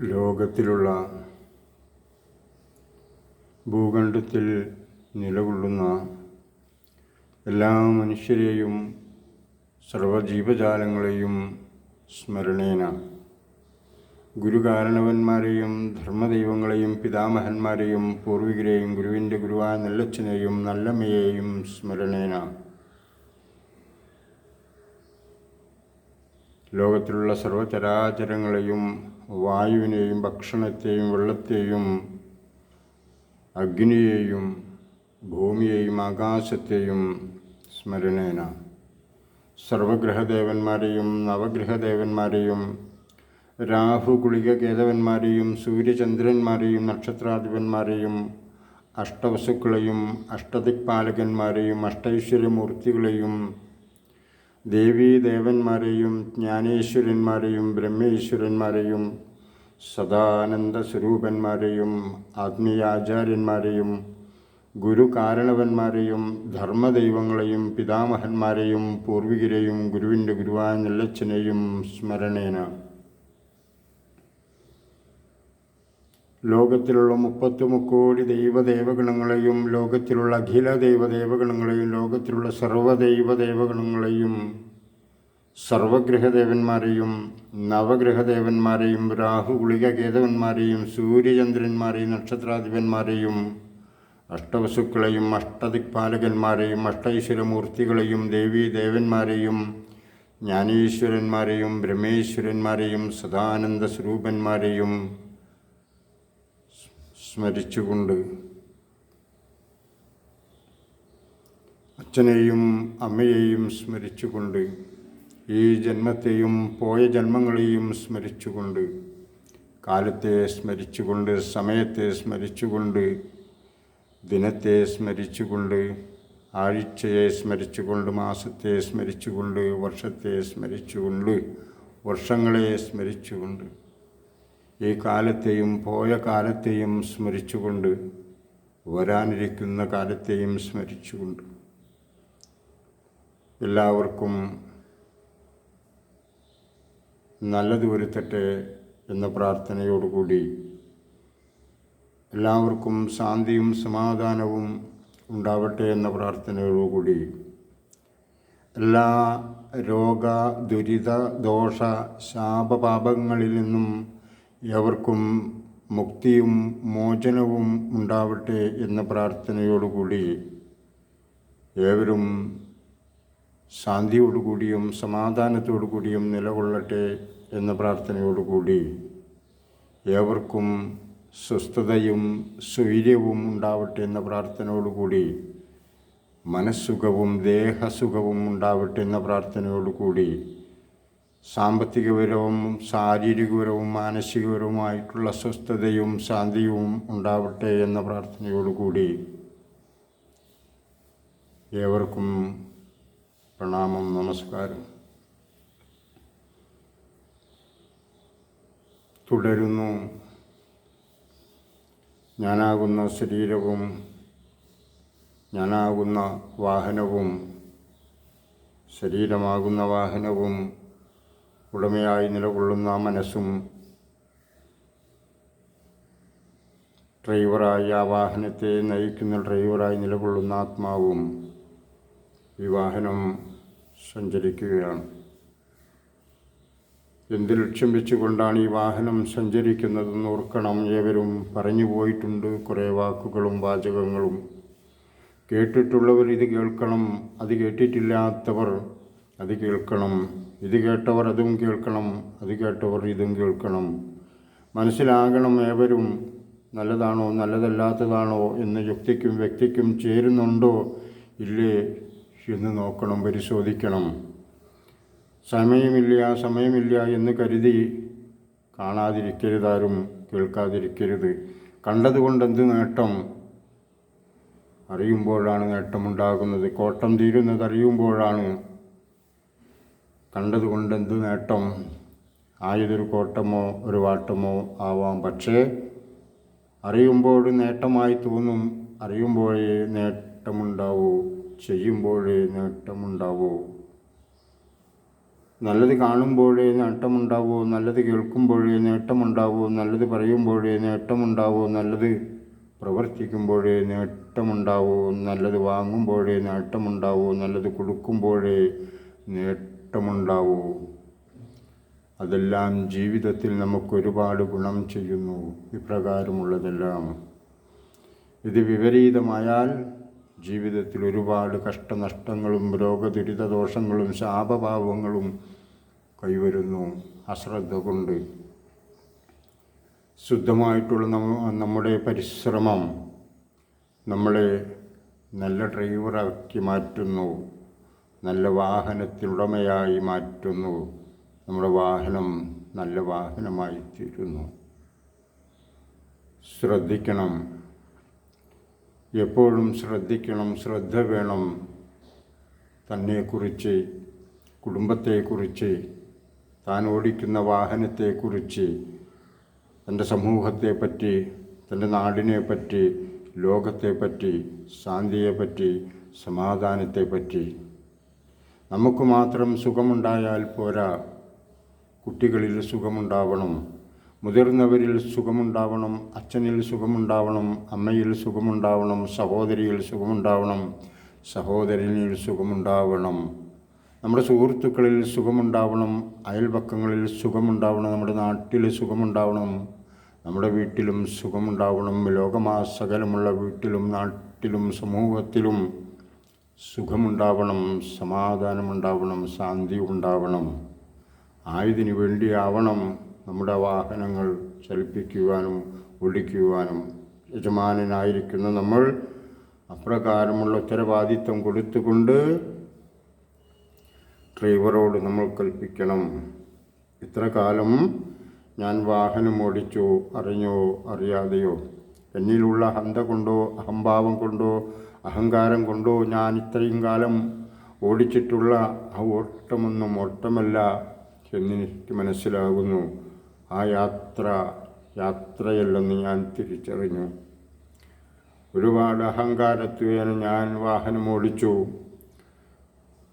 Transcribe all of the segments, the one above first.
ലോകത്തിലുള്ള ഭൂഖണ്ഡത്തിൽ നിലകൊള്ളുന്ന എല്ലാ മനുഷ്യരെയും സർവ്വജീവജാലങ്ങളെയും സ്മരണേന ഗുരുകാരണവന്മാരെയും ധർമ്മദൈവങ്ങളെയും പിതാമഹന്മാരെയും പൂർവികരെയും ഗുരുവിൻ്റെ ഗുരുവായ നല്ലച്ഛനെയും നല്ലമ്മയെയും സ്മരണേന ലോകത്തിലുള്ള സർവ്വചരാചരങ്ങളെയും വായുവിനെയും ഭക്ഷണത്തെയും വെള്ളത്തെയും അഗ്നിയെയും ഭൂമിയെയും ആകാശത്തെയും സ്മരണേന സർവഗ്രഹദേവന്മാരെയും നവഗ്രഹദേവന്മാരെയും രാഹുകുളിക കേതവന്മാരെയും സൂര്യചന്ദ്രന്മാരെയും നക്ഷത്രാധിപന്മാരെയും അഷ്ടവസുക്കളെയും അഷ്ടദിക്പാലകന്മാരെയും അഷ്ടൈശ്വര്യമൂർത്തികളെയും ദേവീദേവന്മാരെയും ജ്ഞാനേശ്വരന്മാരെയും ബ്രഹ്മേശ്വരന്മാരെയും സദാനന്ദ സ്വരൂപന്മാരെയും ആത്മീയാചാര്യന്മാരെയും ഗുരുകാരണവന്മാരെയും ധർമ്മദൈവങ്ങളെയും പിതാമഹന്മാരെയും പൂർവികരെയും ഗുരുവിൻ്റെ ഗുരുവായ നല്ലച്ഛനെയും സ്മരണേന ലോകത്തിലുള്ള 33 കോടി ദൈവദേവഗണങ്ങളെയും ലോകത്തിലുള്ള അഖില ദൈവദേവഗണങ്ങളെയും ലോകത്തിലുള്ള സർവ്വദൈവദേവഗണങ്ങളെയും സർവഗ്രഹദേവന്മാരെയും നവഗ്രഹദേവന്മാരെയും രാഹുകുളിക കേതവന്മാരെയും സൂര്യചന്ദ്രന്മാരെയും നക്ഷത്രാധിപന്മാരെയും അഷ്ടവസുക്കളെയും അഷ്ടദിക്പാലകന്മാരെയും അഷ്ടൈശ്വരമൂർത്തികളെയും ദേവീദേവന്മാരെയും ജ്ഞാനേശ്വരന്മാരെയും ബ്രഹ്മേശ്വരന്മാരെയും സദാനന്ദ സ്വരൂപന്മാരെയും സ്മരിച്ചുകൊണ്ട് അച്ഛനെയും അമ്മയെയും സ്മരിച്ചുകൊണ്ട് ഈ ജന്മത്തെയും പോയ ജന്മങ്ങളെയും സ്മരിച്ചുകൊണ്ട് കാലത്തെ സ്മരിച്ചുകൊണ്ട് സമയത്തെ സ്മരിച്ചുകൊണ്ട് ദിനത്തെ സ്മരിച്ചുകൊണ്ട് ആഴ്ചയെ സ്മരിച്ചുകൊണ്ട് മാസത്തെ സ്മരിച്ചുകൊണ്ട് വർഷത്തെ സ്മരിച്ചുകൊണ്ട് വർഷങ്ങളെ സ്മരിച്ചുകൊണ്ട് ഈ കാലത്തെയും പോയ കാലത്തെയും സ്മരിച്ചുകൊണ്ട് വരാനിരിക്കുന്ന കാലത്തെയും സ്മരിച്ചുകൊണ്ട് എല്ലാവർക്കും നല്ലത് വരുത്തട്ടെ എന്ന പ്രാർത്ഥനയോടുകൂടി എല്ലാവർക്കും ശാന്തിയും സമാധാനവും ഉണ്ടാവട്ടെ എന്ന പ്രാർത്ഥനയോടുകൂടി എല്ലാ രോഗ ദുരിത ദോഷ ശാപപാപങ്ങളിൽ നിന്നും എവർക്കും മുക്തിയും മോചനവും ഉണ്ടാവട്ടെ എന്ന പ്രാർത്ഥനയോടുകൂടി ഏവരും ശാന്തിയോടുകൂടിയും സമാധാനത്തോടുകൂടിയും നിലകൊള്ളട്ടെ എന്ന പ്രാർത്ഥനയോടുകൂടി ഏവർക്കും സ്വസ്ഥതയും സ്വൈര്യവും ഉണ്ടാവട്ടെ എന്ന പ്രാർത്ഥനയോടുകൂടി മനസ്സുഖവും ദേഹസുഖവും ഉണ്ടാവട്ടെ എന്ന പ്രാർത്ഥനയോടുകൂടി സാമ്പത്തികപരവും ശാരീരികപരവും മാനസികപരവുമായിട്ടുള്ള സ്വസ്ഥതയും ശാന്തിയും ഉണ്ടാവട്ടെ എന്ന പ്രാർത്ഥനയോടുകൂടി ഏവർക്കും പ്രണാമം നമസ്കാരം. തുടരുന്നു. ഞാനാകുന്ന ശരീരവും ഞാനാകുന്ന വാഹനവും ശരീരമാകുന്ന വാഹനവും ഉടമയായി നിലകൊള്ളുന്ന മനസ്സും ഡ്രൈവറായി ആ വാഹനത്തെ നയിക്കുന്ന ഡ്രൈവറായി നിലകൊള്ളുന്ന ആത്മാവും ഈ വാഹനം സഞ്ചരിക്കുകയാണ്. എന്ത് ലക്ഷ്യം വെച്ചുകൊണ്ടാണ് ഈ വാഹനം സഞ്ചരിക്കുന്നതെന്ന് ഓർക്കണം. ഏവരും പറഞ്ഞു പോയിട്ടുണ്ട് കുറേ വാക്കുകളും വാചകങ്ങളും. കേട്ടിട്ടുള്ളവർ ഇത് കേൾക്കണം, അത് കേട്ടിട്ടില്ലാത്തവർ അത് കേൾക്കണം. ഇത് കേട്ടവർ അതും കേൾക്കണം, അത് കേട്ടവർ ഇതും കേൾക്കണം. മനസ്സിലാകണം ഏവരും നല്ലതാണോ നല്ലതല്ലാത്തതാണോ എന്ന് യുക്തിക്കും വ്യക്തിക്കും ചേരുന്നുണ്ടോ ഇല്ലേ എന്ന് നോക്കണം, പരിശോധിക്കണം. സമയമില്ല എന്ന് കരുതി കാണാതിരിക്കരുതാരും, കേൾക്കാതിരിക്കരുത്. കണ്ടതുകൊണ്ട് എന്ത് നേട്ടം? അറിയുമ്പോഴാണ് നേട്ടമുണ്ടാകുന്നത്. കോട്ടം തീരുന്നത് അറിയുമ്പോഴാണ്. കണ്ടതുകൊണ്ട് എന്ത് നേട്ടം? ആയതൊരു കോട്ടമോ ഒരു വാട്ടമോ ആവാം. പക്ഷേ അറിയുമ്പോൾ നേട്ടമായി തോന്നും. അറിയുമ്പോഴേ നേട്ടമുണ്ടാവൂ, ചെയ്യുമ്പോഴേ നേട്ടമുണ്ടാവൂ. നല്ലത് കാണുമ്പോഴേ നേട്ടമുണ്ടാവൂ, നല്ലത് കേൾക്കുമ്പോഴേ നേട്ടമുണ്ടാവൂ, നല്ലത് പറയുമ്പോഴേ നേട്ടമുണ്ടാവൂ, നല്ലത് പ്രവർത്തിക്കുമ്പോഴേ നേട്ടമുണ്ടാവൂ, നല്ലത് വാങ്ങുമ്പോഴേ നേട്ടമുണ്ടാവൂ, നല്ലത് കൊടുക്കുമ്പോഴേ നേട്ടമുണ്ടാവൂ. അതെല്ലാം ജീവിതത്തിൽ നമുക്കൊരുപാട് ഗുണം ചെയ്യുന്നു. ഇപ്രകാരമുള്ളതെല്ലാം ഇത് വിപരീതമായാൽ ജീവിതത്തിൽ ഒരുപാട് കഷ്ടനഷ്ടങ്ങളും രോഗദുരിതദോഷങ്ങളും ശാപഭാവങ്ങളും കൈവരുന്നു. അശ്രദ്ധ കൊണ്ട് ശുദ്ധമായിട്ടുള്ള നമ്മുടെ പരിശ്രമം നമ്മളെ നല്ല ഡ്രൈവറാക്കി മാറ്റുന്നു, നല്ല വാഹനത്തിനുടമയായി മാറ്റുന്നു. നമ്മുടെ വാഹനം നല്ല വാഹനമായി തീരുന്നു. ശ്രദ്ധിക്കണം, എപ്പോഴും ശ്രദ്ധിക്കണം, ശ്രദ്ധ വേണം. തന്നെക്കുറിച്ച്, കുടുംബത്തെക്കുറിച്ച്, താൻ ഓടിക്കുന്ന വാഹനത്തെക്കുറിച്ച്, തൻ്റെ സമൂഹത്തെപ്പറ്റി, തൻ്റെ നാടിനെപ്പറ്റി, ലോകത്തെപ്പറ്റി, ശാന്തിയെപ്പറ്റി, സമാധാനത്തെപ്പറ്റി. നമുക്ക് മാത്രം സുഖമുണ്ടായാൽ പോരാ, കുട്ടികളിൽ സുഖമുണ്ടാവണം, മുതിർന്നവരിൽ സുഖമുണ്ടാവണം, അച്ഛനിൽ സുഖമുണ്ടാവണം, അമ്മയിൽ സുഖമുണ്ടാവണം, സഹോദരിയിൽ സുഖമുണ്ടാവണം, സഹോദരനിൽ സുഖമുണ്ടാവണം, നമ്മുടെ സുഹൃത്തുക്കളിൽ സുഖമുണ്ടാവണം, അയൽപക്കങ്ങളിൽ സുഖമുണ്ടാവണം, നമ്മുടെ നാട്ടിൽ സുഖമുണ്ടാവണം, നമ്മുടെ വീട്ടിലും സുഖമുണ്ടാവണം. ലോകമാസകലമുള്ള വീട്ടിലും നാട്ടിലും സമൂഹത്തിലും സുഖമുണ്ടാവണം, സമാധാനമുണ്ടാവണം, ശാന്തി ഉണ്ടാവണം. ആയതിനു വേണ്ടിയാവണം നമ്മുടെ വാഹനങ്ങൾ ചലിപ്പിക്കുവാനും ഓടിക്കുവാനും യജമാനനായിരിക്കുന്ന നമ്മൾ അപ്രകാരമുള്ള ഉത്തരവാദിത്വം കൊടുത്തുകൊണ്ട് ഡ്രൈവറോട് നമ്മൾ കൽപ്പിക്കണം. ഇത്ര കാലം ഞാൻ വാഹനം ഓടിച്ചു, അറിഞ്ഞോ അറിയാതെയോ, എന്നിലുള്ള ഹന്ത കൊണ്ടോ അഹംഭാവം കൊണ്ടോ അഹങ്കാരം കൊണ്ടോ ഞാൻ ഇത്രയും കാലം ഓടിച്ചിട്ടുള്ള ആ ഓട്ടമൊന്നും ഓട്ടമല്ല എന്നെനിക്ക് മനസ്സിലാകുന്നു. ആ യാത്രയല്ലെന്ന് ഞാൻ തിരിച്ചറിഞ്ഞു. ഒരുപാട് അഹങ്കാരത്വേന ഞാൻ വാഹനം ഓടിച്ചു,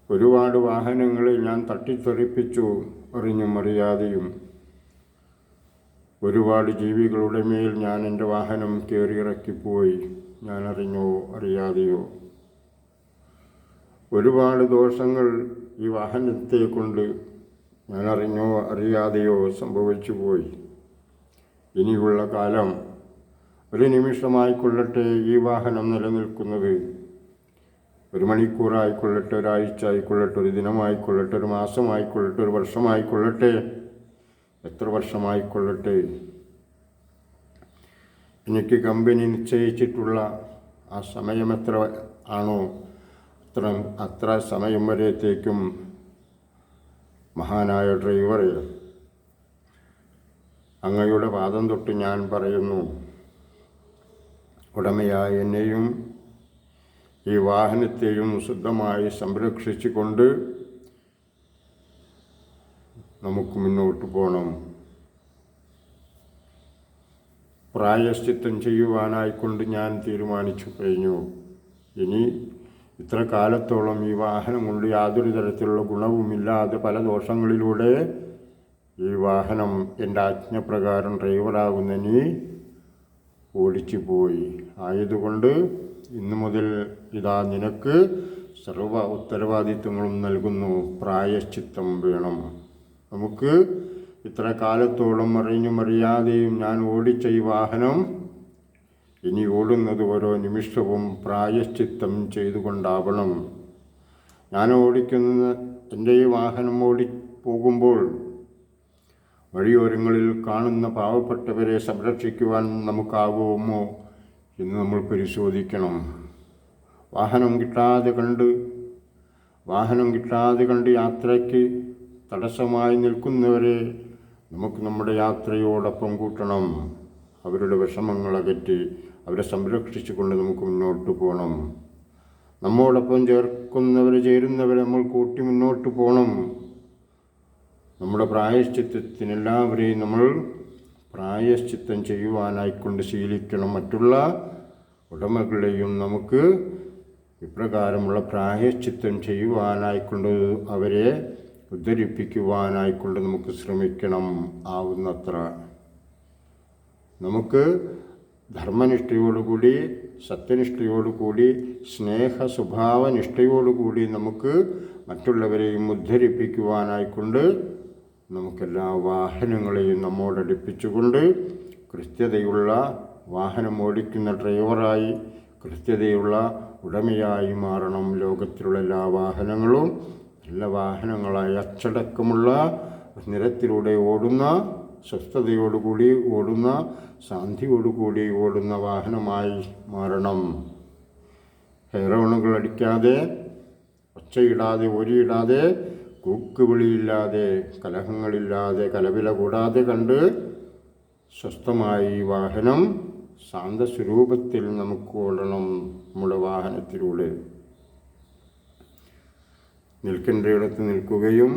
ഒരുപാട് വാഹനങ്ങളെ ഞാൻ തട്ടിത്തെറിപ്പിച്ചു, അറിഞ്ഞും അറിയാതെയും. ഒരുപാട് ജീവികളുടെ മേൽ ഞാൻ എൻ്റെ വാഹനം കയറിയിറക്കിപ്പോയി, ഞാൻ അറിഞ്ഞോ അറിയാതെയോ. ഒരുപാട് ദോഷങ്ങൾ ഈ വാഹനത്തെ കൊണ്ട് ഞാൻ അറിഞ്ഞോ അറിയാതെയോ സംഭവിച്ചു പോയി. ഇനിയുള്ള കാലം ഒരു നിമിഷമായിക്കൊള്ളട്ടെ ഈ വാഹനം നിലനിൽക്കുന്നത്, ഒരു മണിക്കൂറായിക്കൊള്ളട്ടെ, ഒരാഴ്ച ആയിക്കൊള്ളട്ടെ, ഒരു ദിനമായിക്കൊള്ളട്ടെ, ഒരു മാസമായിക്കൊള്ളട്ടെ, ഒരു വർഷമായിക്കൊള്ളട്ടെ, എത്ര വർഷമായിക്കൊള്ളട്ടെ, എനിക്ക് കമ്പനി നിശ്ചയിച്ചിട്ടുള്ള ആ സമയം എത്ര ആണോ അത്ര സമയം വരത്തേക്കും മഹാനായ ഡ്രൈവറെ, അങ്ങയുടെ പാദം തൊട്ട് ഞാൻ പറയുന്നു, ഉടമയായ എന്നെയും ഈ വാഹനത്തെയും ശുദ്ധമായി സംരക്ഷിച്ചുകൊണ്ട് നമുക്ക് മുന്നോട്ട് പോകണം. പ്രായശ്ചിത്തം ചെയ്യുവാനായിക്കൊണ്ട് ഞാൻ തീരുമാനിച്ചു കഴിഞ്ഞു. ഇനി ഇത്ര കാലത്തോളം ഈ വാഹനം കൊണ്ട് യാതൊരു തരത്തിലുള്ള ഗുണവുമില്ലാതെ പല ദോഷങ്ങളിലൂടെ ഈ വാഹനം എൻ്റെ ആജ്ഞപ്രകാരം ഡ്രൈവറാകുന്ന നീ ഓടിച്ചു പോയി. ആയതുകൊണ്ട് ഇന്നു മുതൽ ഇതാ നിനക്ക് സർവ ഉത്തരവാദിത്വങ്ങളും നൽകുന്നു. പ്രായശ്ചിത്തം വേണം. നമുക്ക് ഇത്ര കാലത്തോളം അറിഞ്ഞും അറിയാതെയും ഞാൻ ഓടിച്ച ഈ വാഹനം ഇനി ഓടുന്നത് ഓരോ നിമിഷവും പ്രായശ്ചിത്തം ചെയ്തുകൊണ്ടാവണം. ഞാൻ ഓടിക്കുന്ന എൻ്റെ ഈ വാഹനം പോകുമ്പോൾ വഴിയോരങ്ങളിൽ കാണുന്ന പാവപ്പെട്ടവരെ സംരക്ഷിക്കുവാൻ നമുക്കാകുമോ എന്ന് നമ്മൾ പരിശോധിക്കണം. വാഹനം കിട്ടാതെ കണ്ട് യാത്രയ്ക്ക് തടസ്സമായി നിൽക്കുന്നവരെ നമുക്ക് നമ്മുടെ യാത്രയോടൊപ്പം കൂട്ടണം. അവരുടെ വിഷമങ്ങൾ അകറ്റി അവരെ സംരക്ഷിച്ചുകൊണ്ട് നമുക്ക് മുന്നോട്ട് പോകണം. നമ്മോടൊപ്പം ചേരുന്നവരെ നമ്മൾ കൂട്ടി മുന്നോട്ട് പോകണം. നമ്മുടെ പ്രായശ്ചിത്തത്തിനെല്ലാവരെയും നമ്മൾ പ്രായശ്ചിത്തം ചെയ്യുവാനായിക്കൊണ്ട് ശീലിക്കണം. മറ്റുള്ള ഉടമകളെയും നമുക്ക് ഇപ്രകാരമുള്ള പ്രായശ്ചിത്തം ചെയ്യുവാനായിക്കൊണ്ട് അവരെ ഉദ്ധരിപ്പിക്കുവാനായിക്കൊണ്ട് നമുക്ക് ശ്രമിക്കണം. ആവുന്നത്ര നമുക്ക് ധർമ്മനിഷ്ഠയോടുകൂടി, സത്യനിഷ്ഠയോടുകൂടി, സ്നേഹ സ്വഭാവനിഷ്ഠയോടുകൂടി നമുക്ക് മറ്റുള്ളവരെയും ഉദ്ധരിപ്പിക്കുവാനായിക്കൊണ്ട് നമുക്കെല്ലാ വാഹനങ്ങളെയും നമ്മോടടുപ്പിച്ചുകൊണ്ട് കൃത്യതയുള്ള വാഹനം ഓടിക്കുന്ന ഡ്രൈവറായി, കൃത്യതയുള്ള ഉടമയായി മാറണം. ലോകത്തിലുള്ള എല്ലാ വാഹനങ്ങളും നല്ല വാഹനങ്ങളായി അച്ചടക്കമുള്ള നിരത്തിലൂടെ ഓടുന്ന, സ്വസ്ഥതയോടുകൂടി ഓടുന്ന, ശാന്തിയോടുകൂടി ഓടുന്ന വാഹനമായി മാറണം. ഹെയറോണുകൾ അടിക്കാതെ, ഒച്ചയിടാതെ, ഒരിയിടാതെ, കൂക്കുവിളിയില്ലാതെ, കലഹങ്ങളില്ലാതെ, കലവില കൂടാതെ കണ്ട് സ്വസ്ഥമായി വാഹനം ശാന്തസ്വരൂപത്തിൽ നമുക്ക് ഓടണം. നമ്മുടെ വാഹനത്തിലൂടെ നിൽക്കേണ്ടയിടത്ത് നിൽക്കുകയും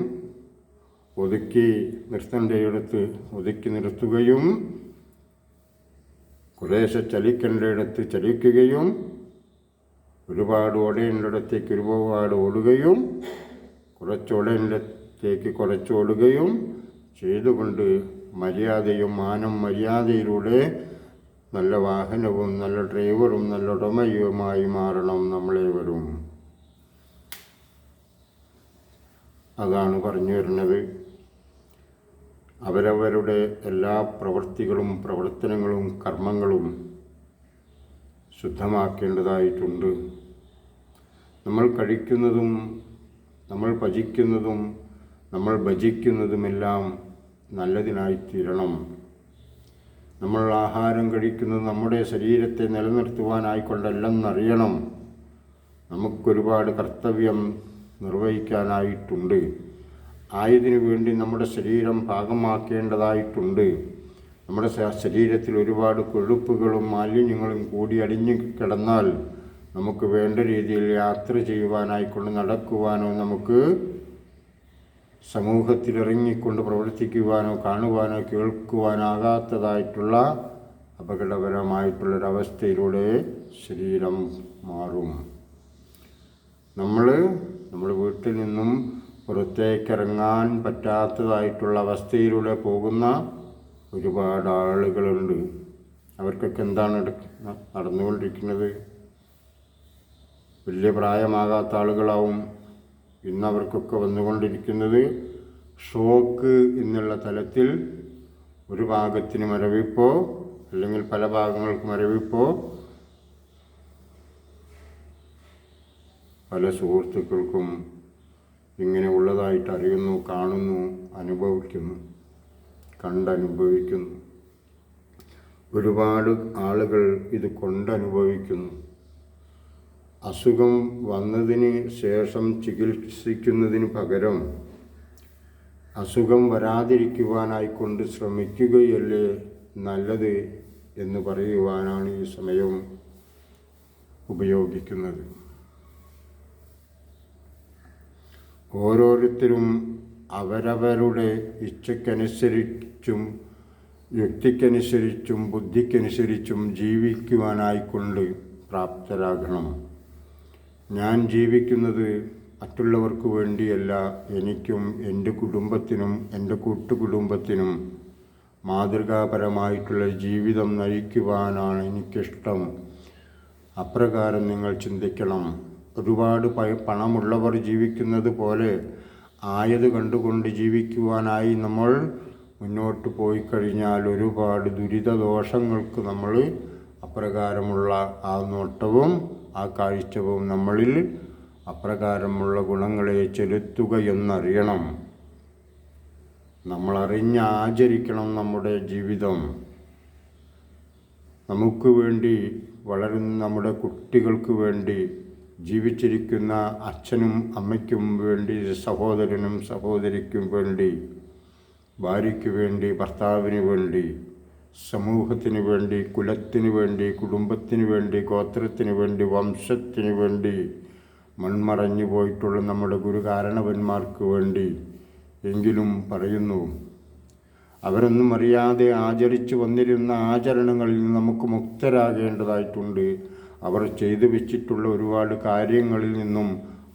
ഒതുക്കി നിർത്തേണ്ടയിടത്ത് ഒതുക്കി നിർത്തുകയും കുറേശ്ശെ ചലിക്കേണ്ടയിടത്ത് ചലിക്കുകയും ഒരുപാട് ഓടേണ്ടിടത്തേക്ക് ഒരുപാട് ഓടുകയും കുറച്ചോടേണ്ടിടത്തേക്ക് കുറച്ചോടുകയും ചെയ്തുകൊണ്ട് മര്യാദയും മാനം മര്യാദയിലൂടെ നല്ല വാഹനവും നല്ല ഡ്രൈവറും നല്ല ഉടമയുമായി മാറണം നമ്മളേവരും. അതാണ് പറഞ്ഞു വരുന്നത്. അവരവരുടെ എല്ലാ പ്രവൃത്തികളും പ്രവർത്തനങ്ങളും കർമ്മങ്ങളും ശുദ്ധമാക്കേണ്ടതായിട്ടുണ്ട്. നമ്മൾ കഴിക്കുന്നതും നമ്മൾ ഭജിക്കുന്നതും നമ്മൾ ഭജിക്കുന്നതുമെല്ലാം നല്ലതിനായിത്തീരണം. നമ്മൾ ആഹാരം കഴിക്കുന്നത് നമ്മുടെ ശരീരത്തെ നിലനിർത്തുവാനായിക്കൊണ്ടല്ലെന്നറിയണം. നമുക്കൊരുപാട് കർത്തവ്യം നിർവഹിക്കാനായിട്ടുണ്ട്. ആയതിനു വേണ്ടി നമ്മുടെ ശരീരം പാകമാക്കേണ്ടതായിട്ടുണ്ട്. നമ്മുടെ ശരീരത്തിൽ ഒരുപാട് കൊഴുപ്പുകളും മാലിന്യങ്ങളും കൂടി അടിഞ്ഞു കിടന്നാൽ നമുക്ക് വേണ്ട രീതിയിൽ യാത്ര ചെയ്യുവാനായിക്കൊണ്ട് നടക്കുവാനോ നമുക്ക് സമൂഹത്തിലിറങ്ങിക്കൊണ്ട് പ്രവർത്തിക്കുവാനോ കാണുവാനോ കേൾക്കുവാനാകാത്തതായിട്ടുള്ള അപകടകരമായിട്ടുള്ളൊരവസ്ഥയിലൂടെ ശരീരം മാറും. നമ്മുടെ വീട്ടിൽ നിന്നും പുറത്തേക്കിറങ്ങാൻ പറ്റാത്തതായിട്ടുള്ള അവസ്ഥയിലൂടെ പോകുന്ന ഒരുപാട് ആളുകളുണ്ട്. അവർക്കൊക്കെ എന്താണ് നടന്നുകൊണ്ടിരിക്കുന്നത്? വലിയ പ്രായമാകാത്ത ആളുകളാവും. ഇന്നവർക്കൊക്കെ വന്നുകൊണ്ടിരിക്കുന്നത് ഷോക്ക് എന്നുള്ള തലത്തിൽ ഒരു ഭാഗത്തിന് മരവിപ്പോ അല്ലെങ്കിൽ പല ഭാഗങ്ങൾക്ക് മരവിപ്പോ പല സുഹൃത്തുക്കൾക്കും ഇങ്ങനെ ഉള്ളതായിട്ട് അറിയുന്നു, കാണുന്നു, അനുഭവിക്കുന്നു, കണ്ടനുഭവിക്കുന്നു. ഒരുപാട് ആളുകൾ ഇത് കൊണ്ടനുഭവിക്കുന്നു. അസുഖം വന്നതിന് ശേഷം ചികിത്സിക്കുന്നതിന് പകരം അസുഖം വരാതിരിക്കുവാനായിക്കൊണ്ട് ശ്രമിക്കുകയല്ലേ നല്ലത് എന്ന് പറയുവാനാണ് ഈ സമയം ഉപയോഗിക്കുന്നത്. ഓരോരുത്തരും അവരവരുടെ ഇച്ഛയ്ക്കനുസരിച്ചും യുക്തിക്കനുസരിച്ചും ബുദ്ധിക്കനുസരിച്ചും ജീവിക്കുവാനായിക്കൊണ്ട് പ്രാപ്തരാകണം. ഞാൻ ജീവിക്കുന്നത് മറ്റുള്ളവർക്ക് വേണ്ടിയല്ല, എനിക്കും എൻ്റെ കുടുംബത്തിനും എൻ്റെ കൂട്ടുകുടുംബത്തിനും മാതൃകാപരമായിട്ടുള്ള ജീവിതം നയിക്കുവാനാണ് എനിക്കിഷ്ടം. അപ്രകാരം നിങ്ങൾ ചിന്തിക്കണം. ഒരുപാട് പണമുള്ളവർ ജീവിക്കുന്നത് പോലെ ആയത് കണ്ടുകൊണ്ട് ജീവിക്കുവാനായി നമ്മൾ മുന്നോട്ട് പോയി കഴിഞ്ഞാൽ ഒരുപാട് ദുരിതദോഷങ്ങൾക്ക് നമ്മൾ അപ്രകാരമുള്ള ആ നോട്ടവും ആ കാഴ്ചവും നമ്മളിൽ അപ്രകാരമുള്ള ഗുണങ്ങളെ ചെലുത്തുകയെന്നറിയണം. നമ്മളറിഞ്ഞ് ആചരിക്കണം നമ്മുടെ ജീവിതം. നമുക്ക് വേണ്ടി വളരുന്ന നമ്മുടെ കുട്ടികൾക്ക് വേണ്ടി, ജീവിച്ചിരിക്കുന്ന അച്ഛനും അമ്മയ്ക്കും വേണ്ടി, സഹോദരനും സഹോദരിക്കും വേണ്ടി, ഭാര്യയ്ക്ക് വേണ്ടി, ഭർത്താവിന് വേണ്ടി, സമൂഹത്തിന് വേണ്ടി, കുലത്തിന് വേണ്ടി, കുടുംബത്തിന് വേണ്ടി, ഗോത്രത്തിന് വേണ്ടി, വംശത്തിന് വേണ്ടി, മൺമറഞ്ഞു പോയിട്ടുള്ള നമ്മുടെ ഗുരുകാരണവന്മാർക്ക് വേണ്ടി എങ്കിലും പറയുന്നു. അവരൊന്നും അറിയാതെ ആചരിച്ചു വന്നിരുന്ന ആചരണങ്ങളിൽ നിന്ന് നമുക്ക് മുക്തരാകേണ്ടതായിട്ടുണ്ട്. അവർ ചെയ്തു വെച്ചിട്ടുള്ള ഒരുപാട് കാര്യങ്ങളിൽ നിന്നും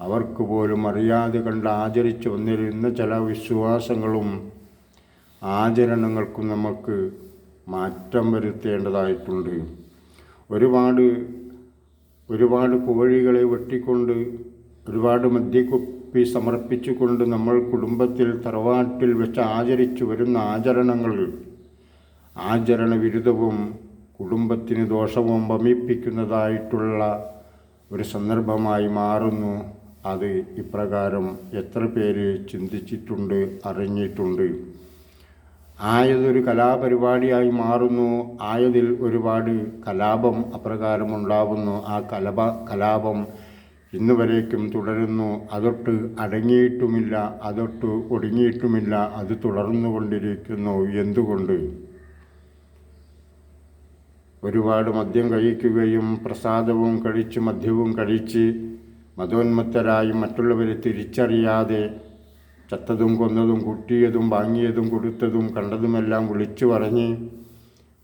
അവർക്ക് പോലും അറിയാതെ കണ്ട് ആചരിച്ചു വന്നിരുന്ന ചില വിശ്വാസങ്ങളും ആചരണങ്ങൾക്കും നമുക്ക് മാറ്റം വരുത്തേണ്ടതായിട്ടുണ്ട്. ഒരുപാട് കോഴികളെ വെട്ടിക്കൊണ്ട് ഒരുപാട് മദ്യക്കുപ്പി സമർപ്പിച്ചുകൊണ്ട് നമ്മൾ കുടുംബത്തിൽ തറവാട്ടിൽ വെച്ച് ആചരിച്ചു വരുന്ന ആചരണ വിരുദ്ധവും കുടുംബത്തിന് ദോഷവും വമിപ്പിക്കുന്നതായിട്ടുള്ള ഒരു സന്ദർഭമായി മാറുന്നു. അത് ഇപ്രകാരം എത്ര പേര് ചിന്തിച്ചിട്ടുണ്ട്, അറിഞ്ഞിട്ടുണ്ട്. ആയതൊരു കലാപരിപാടിയായി മാറുന്നു. ആയതിൽ ഒരുപാട് കലാപം അപ്രകാരം ഉണ്ടാവുന്നു. ആ കലാപം ഇന്നുവരേക്കും തുടരുന്നു. അതൊട്ട് അടങ്ങിയിട്ടുമില്ല, അതൊട്ട് ഒടുങ്ങിയിട്ടുമില്ല. അത് തുടർന്നുകൊണ്ടിരിക്കുന്നു. എന്തുകൊണ്ട്? ഒരുപാട് മദ്യം കഴിക്കുകയും പ്രസാദവും കഴിച്ച് മദ്യവും കഴിച്ച് മതോന്മത്തരായി മറ്റുള്ളവരെ തിരിച്ചറിയാതെ ചത്തതും കൊന്നതും കുട്ടിയതും വാങ്ങിയതും കൊടുത്തതും കണ്ടതുമെല്ലാം വിളിച്ചു പറഞ്ഞ്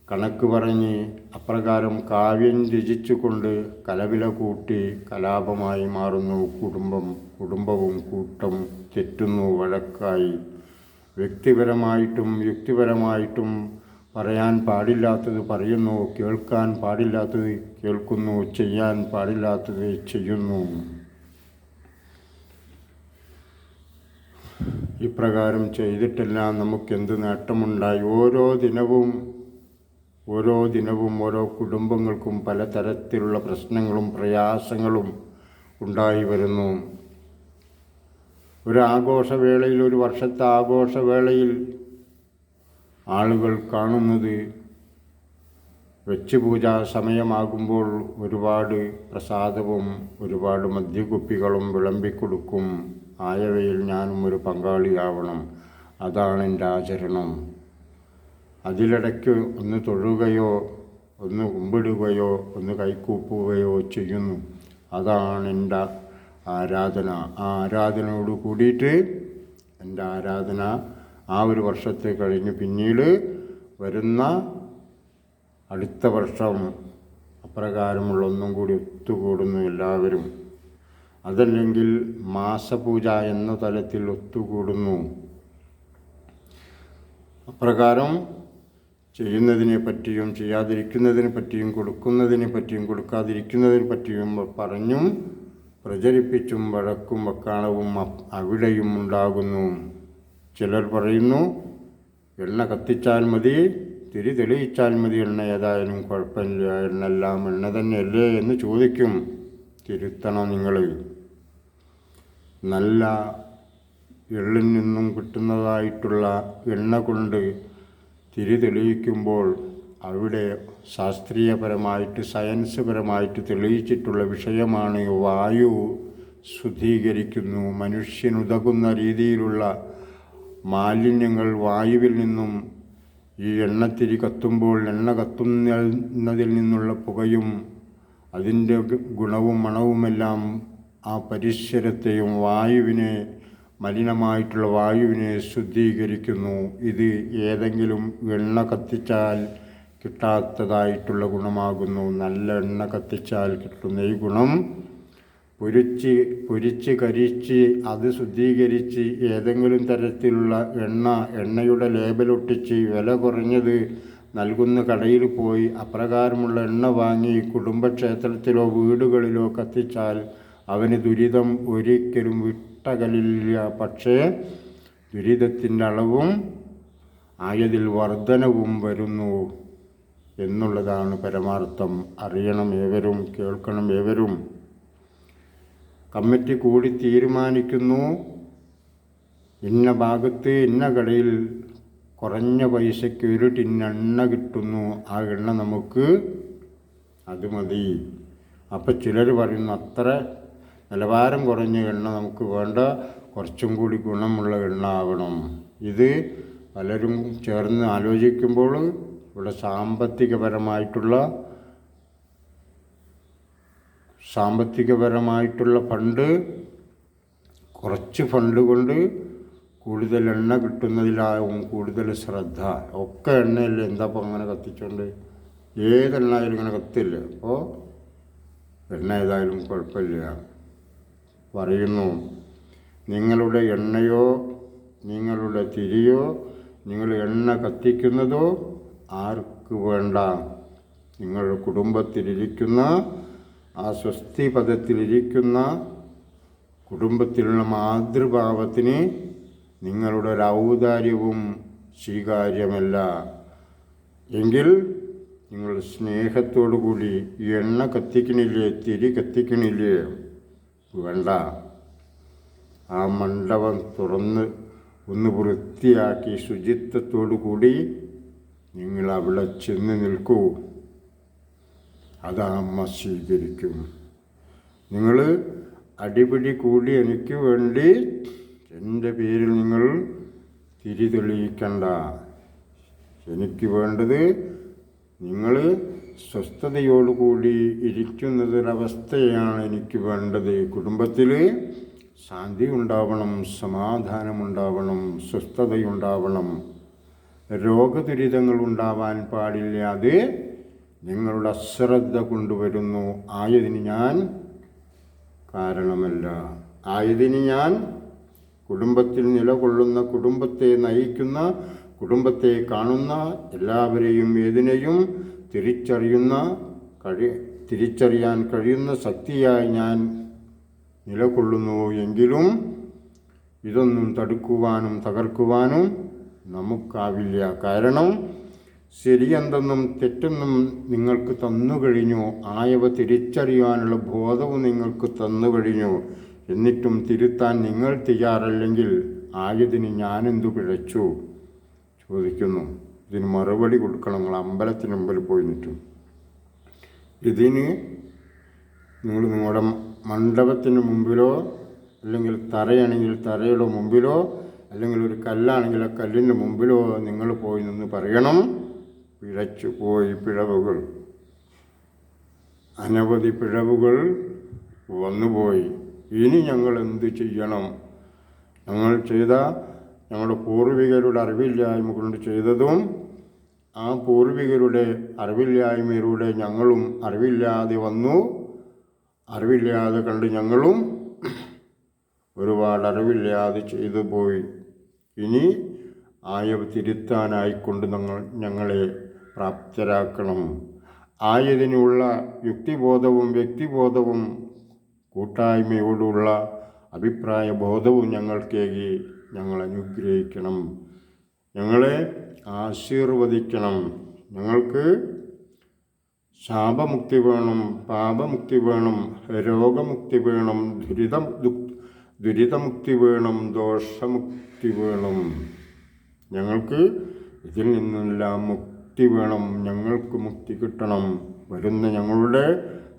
കണക്ക് പറഞ്ഞ് അപ്രകാരം കാവ്യം രചിച്ചുകൊണ്ട് കലവില കൂട്ടി കലാപമായി മാറുന്നു. കുടുംബവും കൂട്ടം തെറ്റുന്നു, വഴക്കായി. വ്യക്തിപരമായിട്ടും യുക്തിപരമായിട്ടും പറയാൻ പാടില്ലാത്തത് പറയുന്നു, കേൾക്കാൻ പാടില്ലാത്തത് കേൾക്കുന്നു, ചെയ്യാൻ പാടില്ലാത്തത് ചെയ്യുന്നു. ഇപ്രകാരം ചെയ്തിട്ടെല്ലാം നമുക്കെന്ത് നേട്ടമുണ്ടായി? ഓരോ ദിനവും ഓരോ കുടുംബങ്ങൾക്കും പലതരത്തിലുള്ള പ്രശ്നങ്ങളും പ്രയാസങ്ങളും ഉണ്ടായി വരുന്നു. ഒരു വർഷത്തെ ആഘോഷവേളയിൽ ആളുകൾ കാണുന്നത് വെച്ചുപൂജാ സമയമാകുമ്പോൾ ഒരുപാട് പ്രസാദവും ഒരുപാട് മദ്യക്കുപ്പികളും വിളമ്പിക്കൊടുക്കും. ആയവയിൽ ഞാനും ഒരു പങ്കാളിയാവണം, അതാണ് എൻ്റെ ആചരണം. അതിലിടയ്ക്ക് ഒന്ന് തൊഴുകയോ ഒന്ന് കുമ്പിടുകയോ ഒന്ന് കൈകൂപ്പുകയോ ചെയ്യുന്നു. അതാണ് എൻ്റെ ആരാധന. ആ ആരാധനയോട് കൂടിയിട്ട് എൻ്റെ ആരാധന ആ ഒരു വർഷത്തെ കഴിഞ്ഞ് പിന്നീട് വരുന്ന അടുത്ത വർഷം അപ്രകാരമുള്ള ഒന്നും കൂടി ഒത്തുകൂടുന്നു എല്ലാവരും. അതല്ലെങ്കിൽ മാസപൂജ എന്ന തലത്തിൽ ഒത്തുകൂടുന്നു. അപ്രകാരം ചെയ്യുന്നതിനെ പറ്റിയും ചെയ്യാതിരിക്കുന്നതിനെ പറ്റിയും കൊടുക്കുന്നതിനെ പറ്റിയും കൊടുക്കാതിരിക്കുന്നതിനെ പറ്റിയും പറഞ്ഞും പ്രചരിപ്പിച്ചും വഴക്കും വക്കാണവും അവിടെയും ഉണ്ടാകുന്നു. ചിലർ പറയുന്നു എണ്ണ കത്തിച്ചാൽ മതി, തിരി തെളിയിച്ചാൽ മതി, എണ്ണ ഏതായാലും കുഴപ്പമില്ല, എണ്ണെല്ലാം എണ്ണ തന്നെയല്ലേ എന്ന് ചോദിക്കും. തിരുത്തണം നിങ്ങൾ. നല്ല എള്ളിൽ നിന്നും കിട്ടുന്നതായിട്ടുള്ള എണ്ണ കൊണ്ട് തിരി തെളിയിക്കുമ്പോൾ അവിടെ ശാസ്ത്രീയപരമായിട്ട് സയൻസ് തെളിയിച്ചിട്ടുള്ള വിഷയമാണ്. വായു ശുദ്ധീകരിക്കുന്നു. മനുഷ്യനുതകുന്ന രീതിയിലുള്ള മാലിന്യങ്ങൾ വായുവിൽ നിന്നും ഈ എണ്ണത്തിരി കത്തുമ്പോൾ എണ്ണ കത്തുന്നതിൽ നിന്നുള്ള പുകയും അതിൻ്റെ ഗുണവും മണവുമെല്ലാം ആ പരിസരത്തെയും മലിനമായിട്ടുള്ള വായുവിനെ ശുദ്ധീകരിക്കുന്നു. ഇത് ഏതെങ്കിലും എണ്ണ കത്തിച്ചാൽ കിട്ടാത്തതായിട്ടുള്ള ഗുണമാകുന്നു. നല്ല എണ്ണ കത്തിച്ചാൽ കിട്ടുന്ന ഈ ഗുണം പൊരിച്ച് കരിച്ച് അത് ശുദ്ധീകരിച്ച് ഏതെങ്കിലും തരത്തിലുള്ള എണ്ണയുടെ ലേബലൊട്ടിച്ച് വില കുറഞ്ഞത് നൽകുന്ന കടയിൽ പോയി അപ്രകാരമുള്ള എണ്ണ വാങ്ങി കുടുംബക്ഷേത്രത്തിലോ വീടുകളിലോ കത്തിച്ചാൽ അവന് ദുരിതം ഒരിക്കലും വിട്ടകലില്ല. പക്ഷേ ദുരിതത്തിൻ്റെ അളവും ആയതിൽ വർധനവും വരുന്നു എന്നുള്ളതാണ് പരമാർത്ഥം. അറിയണം ഏവരും, കേൾക്കണം ഏവരും. കമ്മിറ്റി കൂടി തീരുമാനിക്കുന്നു, ഇന്ന ഭാഗത്ത് ഇന്ന കടയിൽ കുറഞ്ഞ പൈസയ്ക്ക് ഒരു ടിന്നെണ്ണ കിട്ടുന്നു, ആ എണ്ണ നമുക്ക് അത് മതി. അപ്പം ചിലർ പറയുന്നു അത്ര നിലവാരം കുറഞ്ഞ എണ്ണ നമുക്ക് വേണ്ട, കുറച്ചും കൂടി ഗുണമുള്ള എണ്ണ ആവണം. ഇത് പലരും ചേർന്ന് ആലോചിക്കുമ്പോൾ ഇവിടെ സാമ്പത്തികപരമായിട്ടുള്ള ഫണ്ട്, കുറച്ച് ഫണ്ട് കൊണ്ട് കൂടുതൽ എണ്ണ കിട്ടുന്നതിലാവും കൂടുതൽ ശ്രദ്ധ. ഒക്കെ എണ്ണയല്ലേ, എന്താ ഇപ്പോൾ അങ്ങനെ കത്തിച്ചുകൊണ്ട് ഏതെണ്ണ ആയാലും ഇങ്ങനെ കത്തില്ല. അപ്പോൾ എണ്ണ ഏതായാലും കുഴപ്പമില്ല. പറയുന്നു, നിങ്ങളുടെ എണ്ണയോ നിങ്ങളുടെ തിരിയോ നിങ്ങൾ എണ്ണ കത്തിക്കുന്നതോ ആർക്ക് വേണ്ട. നിങ്ങളുടെ കുടുംബത്തിലിരിക്കുന്ന ആ സ്വസ്തി പദത്തിലിരിക്കുന്ന കുടുംബത്തിലുള്ള മാതൃഭാവത്തിന് നിങ്ങളുടെ ഒരു ഔദാര്യവും സ്വീകാര്യമല്ല. എങ്കിൽ നിങ്ങൾ സ്നേഹത്തോടു കൂടി ഈ എണ്ണ കത്തിക്കണില്ലേ, തിരി കത്തിക്കണില്ലേ, വേണ്ട. ആ മണ്ഡപം തുറന്ന് ഒന്ന് വൃത്തിയാക്കി ശുചിത്വത്തോടു കൂടി നിങ്ങൾ അവിടെ ചെന്ന് നിൽക്കൂ. അത് അമ്മ സ്വീകരിക്കും. നിങ്ങൾ അടിപിടി കൂടി എനിക്ക് വേണ്ടി എൻ്റെ പേരിൽ നിങ്ങൾ തിരി തെളിയിക്കണ്ട. എനിക്ക് വേണ്ടത് നിങ്ങൾ സ്വസ്ഥതയോടുകൂടി ഇരിക്കുന്നതൊരവസ്ഥയാണ് എനിക്ക് വേണ്ടത്. കുടുംബത്തിൽ ശാന്തി ഉണ്ടാവണം, സമാധാനമുണ്ടാവണം, സ്വസ്ഥതയുണ്ടാവണം. രോഗദുരിതങ്ങൾ ഉണ്ടാവാൻ പാടില്ല. അത് നിങ്ങളുടെ അശ്രദ്ധ കൊണ്ടുവരുന്നു. ആയതിന് ഞാൻ കാരണമല്ല. ആയതിന് ഞാൻ കുടുംബത്തിൽ നിലകൊള്ളുന്ന, കുടുംബത്തെ നയിക്കുന്ന, കുടുംബത്തെ കാണുന്ന, എല്ലാവരെയും ഏതിനെയും തിരിച്ചറിയാൻ കഴിയുന്ന ശക്തിയായി ഞാൻ നിലകൊള്ളുന്നു. എങ്കിലും ഇതൊന്നും തടുക്കുവാനും തകർക്കുവാനും നമുക്കാവില്ല. കാരണം ശരിയെന്തെന്നും തെറ്റെന്നും നിങ്ങൾക്ക് തന്നു കഴിഞ്ഞു. ആയവ തിരിച്ചറിയാനുള്ള ബോധവും നിങ്ങൾക്ക് തന്നു കഴിഞ്ഞു. എന്നിട്ടും തിരുത്താൻ നിങ്ങൾ തയ്യാറല്ലെങ്കിൽ ആയതിന് ഞാനെന്തു പിഴച്ചു ചോദിക്കുന്നു. ഇതിന് മറുപടി കൊടുക്കണം. നിങ്ങൾ അമ്പലത്തിന് മുമ്പിൽ പോയി നിൽക്കും. ഇതിന് നിങ്ങൾ നിങ്ങളുടെ മണ്ഡപത്തിന് മുമ്പിലോ, അല്ലെങ്കിൽ തറയാണെങ്കിൽ തറയുടെ മുമ്പിലോ, അല്ലെങ്കിൽ ഒരു കല്ലാണെങ്കിൽ ആ കല്ലിൻ്റെ മുമ്പിലോ നിങ്ങൾ പോയി നിന്ന് പറയണം, പിഴച്ചു പോയി. പിഴവുകൾ, അനവധി പിഴവുകൾ വന്നുപോയി. ഇനി ഞങ്ങൾ എന്ത് ചെയ്യണം? ഞങ്ങൾ ചെയ്ത ഞങ്ങളുടെ പൂർവികരുടെ അറിവില്ലായ്മ കൊണ്ട് ചെയ്തതും, ആ പൂർവികരുടെ അറിവില്ലായ്മയിലൂടെ ഞങ്ങളും അറിവില്ലാതെ വന്നു, അറിവില്ലാതെ കണ്ട് ഞങ്ങളും ഒരുപാട് അറിവില്ലാതെ ചെയ്തു പോയി. ഇനി ആയവ തിരുത്താനായിക്കൊണ്ട് ഞങ്ങളെ പ്രാപ്തരാക്കണം. ആയതിനുള്ള യുക്തിബോധവും വ്യക്തിബോധവും കൂട്ടായ്മയോടുള്ള അഭിപ്രായ ബോധവും ഞങ്ങൾക്കേകി ഞങ്ങൾ അനുഗ്രഹിക്കണം. ഞങ്ങളെ ആശീർവദിക്കണം. ഞങ്ങൾക്ക് ശാപമുക്തി വേണം, പാപമുക്തി വേണം, രോഗമുക്തി വേണം, ദുരിതമുക്തി വേണം, ദോഷമുക്തി വേണം. ഞങ്ങൾക്ക് ഇതിൽ നിന്നെല്ലാം മുക്തി വേണം. ഞങ്ങൾക്ക് മുക്തി കിട്ടണം. വരുന്ന ഞങ്ങളുടെ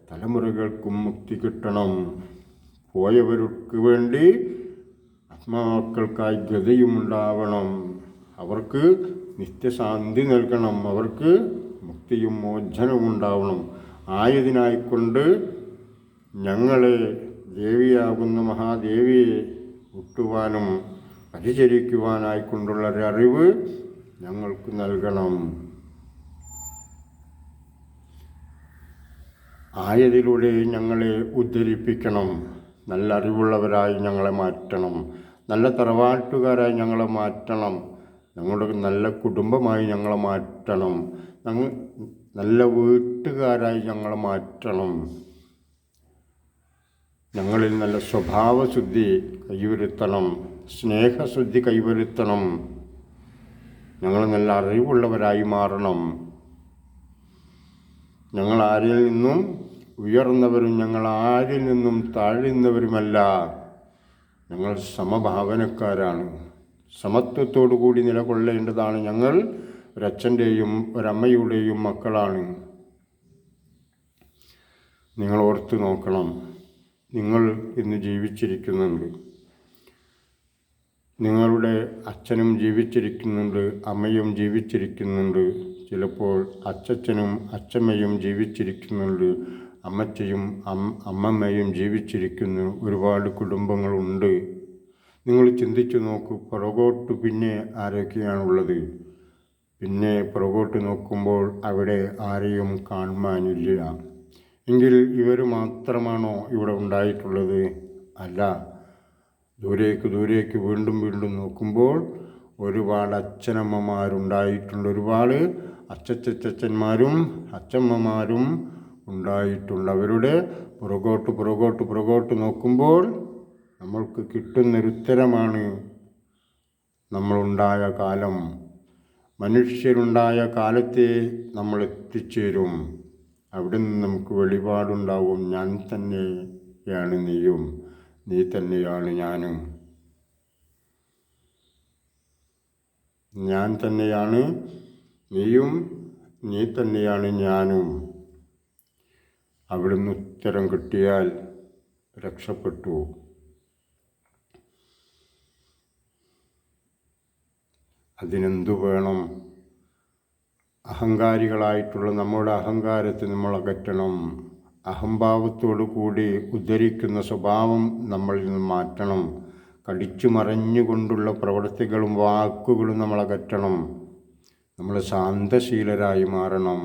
തലമുറകൾക്കും മുക്തി കിട്ടണം. പോയവർക്ക് വേണ്ടി ആത്മാക്കൾക്കായി ഗതിയുമുണ്ടാവണം. അവർക്ക് നിത്യശാന്തി നൽകണം. അവർക്ക് മുക്തിയും മോചനവും ഉണ്ടാവണം. ആയതിനായിക്കൊണ്ട് ഞങ്ങളെ ദേവിയാകുന്ന മഹാദേവിയെ ഒട്ടുവാനും പരിചരിക്കുവാനായിക്കൊണ്ടുള്ള ഒരറിവ് ഞങ്ങൾക്ക് നൽകണം. ആയതിലൂടെ ഞങ്ങളെ ഉദ്ധരിപ്പിക്കണം. നല്ല അറിവുള്ളവരായി ഞങ്ങളെ മാറ്റണം. നല്ല തറവാട്ടുകാരായി ഞങ്ങളെ മാറ്റണം. ഞങ്ങളുടെ നല്ല കുടുംബമായി ഞങ്ങളെ മാറ്റണം. നല്ല വീട്ടുകാരായി ഞങ്ങളെ മാറ്റണം. ഞങ്ങളിൽ നല്ല സ്വഭാവശുദ്ധി കൈവരുത്തണം. സ്നേഹശുദ്ധി കൈവരുത്തണം. ഞങ്ങൾ നല്ല അറിവുള്ളവരായി മാറണം. ഞങ്ങൾ ആരിൽ നിന്നും ഉയർന്നവരും ഞങ്ങൾ ആരിൽ നിന്നും താഴ്ന്നവരുമല്ല. ഞങ്ങൾ സമഭാവനക്കാരാണ്. സമത്വത്തോടു കൂടി നിലകൊള്ളേണ്ടതാണ്. ഞങ്ങൾ ഒരച്ഛൻ്റെയും ഒരമ്മയുടെയും മക്കളാണ്. നിങ്ങൾ ഓർത്തു നോക്കണം. നിങ്ങൾ ഇന്ന് ജീവിച്ചിരിക്കുന്നുണ്ട്. നിങ്ങളുടെ അച്ഛനും ജീവിച്ചിരിക്കുന്നുണ്ട്, അമ്മയും ജീവിച്ചിരിക്കുന്നുണ്ട്. ചിലപ്പോൾ അച്ചച്ചനും അച്ചമ്മയും ജീവിച്ചിരിക്കുന്നുണ്ട്, അമ്മച്ചയും അമ്മമ്മയും ജീവിച്ചിരിക്കുന്നു. ഒരുപാട് കുടുംബങ്ങളുണ്ട്. നിങ്ങൾ ചിന്തിച്ചു നോക്കൂ, പുറകോട്ട് പിന്നെ ആരൊക്കെയാണുള്ളത്? പിന്നെ പുറകോട്ട് നോക്കുമ്പോൾ അവിടെ ആരെയും കാണുവാനില്ല. എങ്കിൽ ഇവർ മാത്രമാണോ ഇവിടെ ഉണ്ടായിട്ടുള്ളത്? അല്ല. ദൂരേക്ക് വീണ്ടും വീണ്ടും നോക്കുമ്പോൾ ഒരുപാട് അച്ഛനമ്മമാരുണ്ടായിട്ടുണ്ട്, ഒരുപാട് അച്ചച്ചന്മാരും അച്ചമ്മമാരും ഉണ്ടായിട്ടുണ്ട്. അവരുടെ പുറകോട്ട് നോക്കുമ്പോൾ നമ്മൾക്ക് കിട്ടുന്നൊരുത്തരമാണ് നമ്മളുണ്ടായ കാലം. മനുഷ്യരുണ്ടായ കാലത്തെ നമ്മൾ എത്തിച്ചേരും. അവിടെ നിന്ന് നമുക്ക് വെളിപാടുണ്ടാവും. ഞാൻ തന്നെയാണ് നീയും, നീ തന്നെയാണ് ഞാനും. ഞാൻ തന്നെയാണ് നീയും, നീ തന്നെയാണ് ഞാനും. അവിടുന്ന് ഉത്തരം കിട്ടിയാൽ രക്ഷപ്പെട്ടു. അതിനെന്തു വേണം? അഹങ്കാരികളായിട്ടുള്ള നമ്മുടെ അഹങ്കാരത്തെ നമ്മൾ അകറ്റണം. അഹംഭാവത്തോടു കൂടി ഉദ്ധരിക്കുന്ന സ്വഭാവം നമ്മളിൽ നിന്ന് മാറ്റണം. കടിച്ചു മറഞ്ഞുകൊണ്ടുള്ള പ്രവൃത്തികളും വാക്കുകളും നമ്മൾ അകറ്റണം. നമ്മൾ ശാന്തശീലരായി മാറണം.